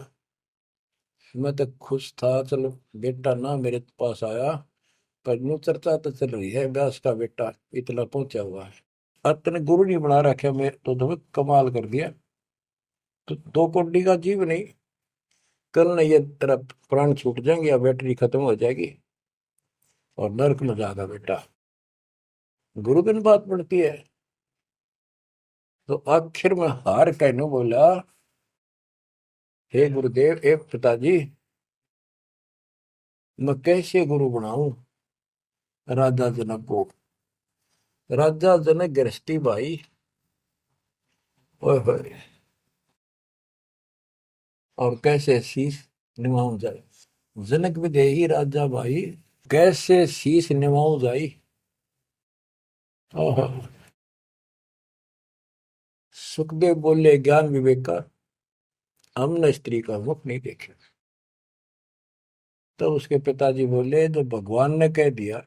मैं तो खुश था, चलो बेटा ना मेरे पास आया, पर न्यू चर्चा तो चल रही है व्यास का बेटा इतना पहुंचा हुआ है, अब तने गुरु नहीं बना रखे, मैं तो तुम्हें कमाल कर दिया। तो दो कोड़ी का जीव नहीं, कल नहीं ये तेरा प्राण छूट जाएंगे या बैटरी खत्म हो जाएगी और नरक में जाएगा बेटा। गुरु बिन बात पड़ती है। तो आखिर में हार कहने बोला, हे गुरुदेव, हे पिताजी, मैं कैसे गुरु बनाऊं राजा जनक को। राजा जनक गृहस्थी भाई, ओए होए, और कैसे शीश निभाऊं जाए। जनक विदेही राजा भाई, कैसे शीश निभाऊं जाई। ओहो। सुखदेव बोले, ज्ञान विवेक का हमने स्त्री का मुख नहीं देखे। तो उसके पिताजी बोले, जो भगवान ने कह दिया,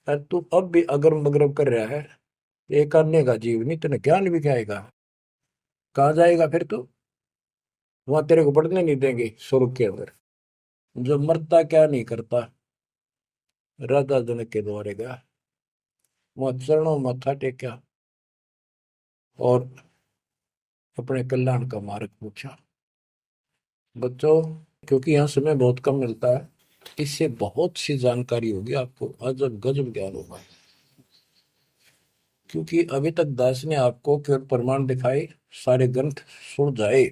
अरे तू अब भी अगरम बगरम कर रहा है, एक अन्य का जीव नहीं, तेने ज्ञान भी क्या आएगा, कहाँ जाएगा फिर तू, वहां तेरे को पढ़ने नहीं देंगे स्वर्ग के अंदर। जो मरता क्या नहीं करता, राजा जनक के द्वारे गया, वहां चरणों में मत्था टेका और अपने कल्याण का मार्ग पूछा। बच्चों, क्योंकि यहाँ समय बहुत कम मिलता है, इससे बहुत सी जानकारी होगी आपको, अजब गजब ज्ञान होगा। क्योंकि अभी तक दास ने आपको केवल प्रमाण दिखाए, सारे ग्रंथ सुन जाए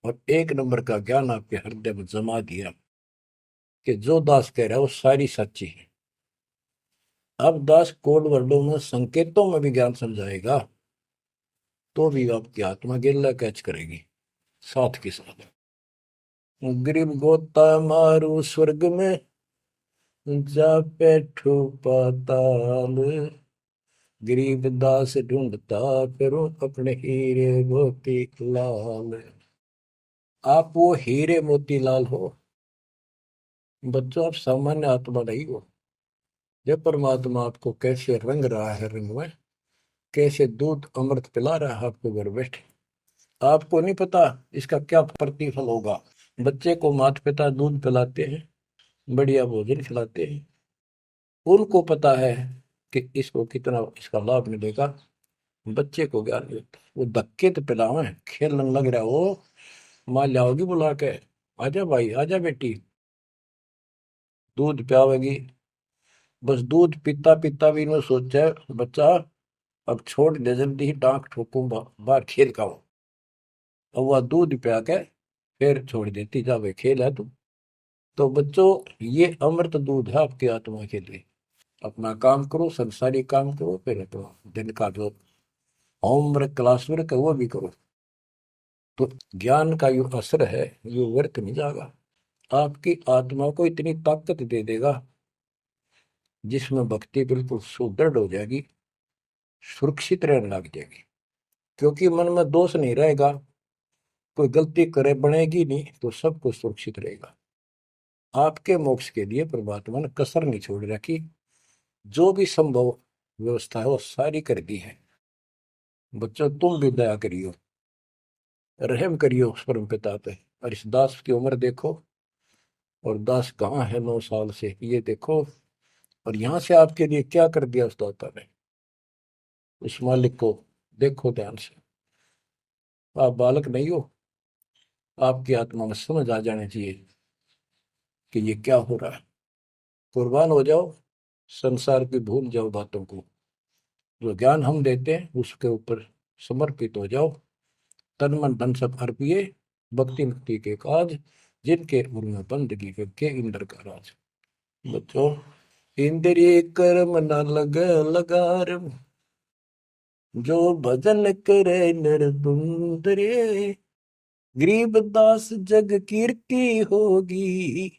और एक नंबर का ज्ञान आपके हृदय में जमा दिया कि जो दास कह रहा है वो सारी सच्ची है। अब दास कोड वर्डों में, संकेतों में भी ज्ञान समझाएगा, तो भी आपकी आत्मा गिल्ला कैच करेगी साथ के साथ। गरीब गोता मारू स्वर्ग में, जा बैठो पाताल, गरीब दास ढूंढता फिरो अपने हीरे मोती लाल। आप वो हीरे मोती लाल हो बच्चों, आप सामान्य आत्मा नहीं हो। जब परमात्मा आपको कैसे रंग रहा है, रंग में कैसे दूध अमृत पिला रहा है आपको घर बैठे, आपको नहीं पता इसका क्या प्रतिफल होगा। बच्चे को माता पिता दूध पिलाते हैं, बढ़िया भोजन खिलाते हैं, उनको पता है कि इसको कितना इसका लाभ मिलेगा। बच्चे को ज्ञान नहीं होता, वो धक्के तो पिलावे, खेलने लग रहा हो, माँ लाओगी बुला के, आजा भाई आजा बेटी, दूध पियावेगी। बस दूध पीता पीता भी इन्होंने सोचा है, बच्चा अब छोड़ दे, जल्दी ही टांग ठोकूं, बाहर खेल का हूं। अब वह दूध पिया के फिर छोड़ देती, जा भाई खेल है तू। तो बच्चों, ये अमृत दूध है आपकी आत्मा के लिए। अपना काम करो, संसारी काम करो, फिर तो दिन का जो होमवर्क क्लास वर्क है वो भी करो। तो ज्ञान का जो असर है ये व्यर्थ नहीं जाएगा, आपकी आत्मा को इतनी ताकत दे देगा जिसमें भक्ति बिल्कुल सुदृढ़ हो जाएगी, सुरक्षित रहने लग जाएगी। क्योंकि मन में दोष नहीं रहेगा, कोई गलती करे बनेगी नहीं, तो सब कुछ सुरक्षित रहेगा। आपके मोक्ष के लिए परमात्मा ने कसर नहीं छोड़ रखी, जो भी संभव व्यवस्था है वो सारी कर दी है। बच्चों, तुम भी दया करियो, रहम करियो उस परम पिता पे। और इस दास की उम्र देखो, और दास कहाँ है 9 साल से, ये देखो, और यहाँ से आपके लिए क्या कर दिया उस दाता ने। उस मालिक को देखो ध्यान से। आप बालक नहीं हो, आपकी आत्मा में समझ आ जानी चाहिए कि ये क्या हो रहा है। कुर्बान हो जाओ, संसार की भूल जाओ बातों को। जो ज्ञान हम देते हैं उसके ऊपर समर्पित हो जाओ। तन मन धन सब अर्पिए, भक्ति मुक्ति के काज, जिनके उनमें बंदगी के इंद्र का राज। बच्चों, इंद्रिय कर्म न लग लगार, जो भजन करे निर्बुंद रे, गरीब दास जग कीर्ति होगी,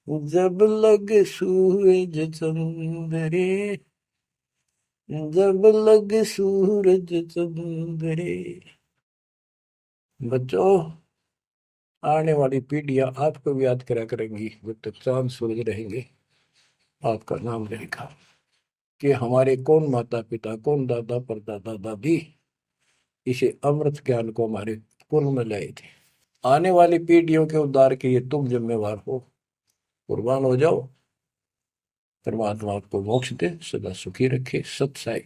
जब लग सूरज चंद्रे, जब लग सूरज चंद्रे। बच्चों, आने वाली पीढ़ियां आपको भी याद करा करेंगी जब तक चांद सूरज रहेंगे। आपका नाम रहेगा कि हमारे कौन माता पिता, कौन दादा परदादा दादी इसे अमृत ज्ञान को हमारे कुल में लाए थे। आने वाली पीढ़ियों के उद्धार के लिए तुम जिम्मेवार हो। कुर्बान हो जाओ। परमात्मा आपको मोक्ष दे, सदा सुखी रखे। सत साई।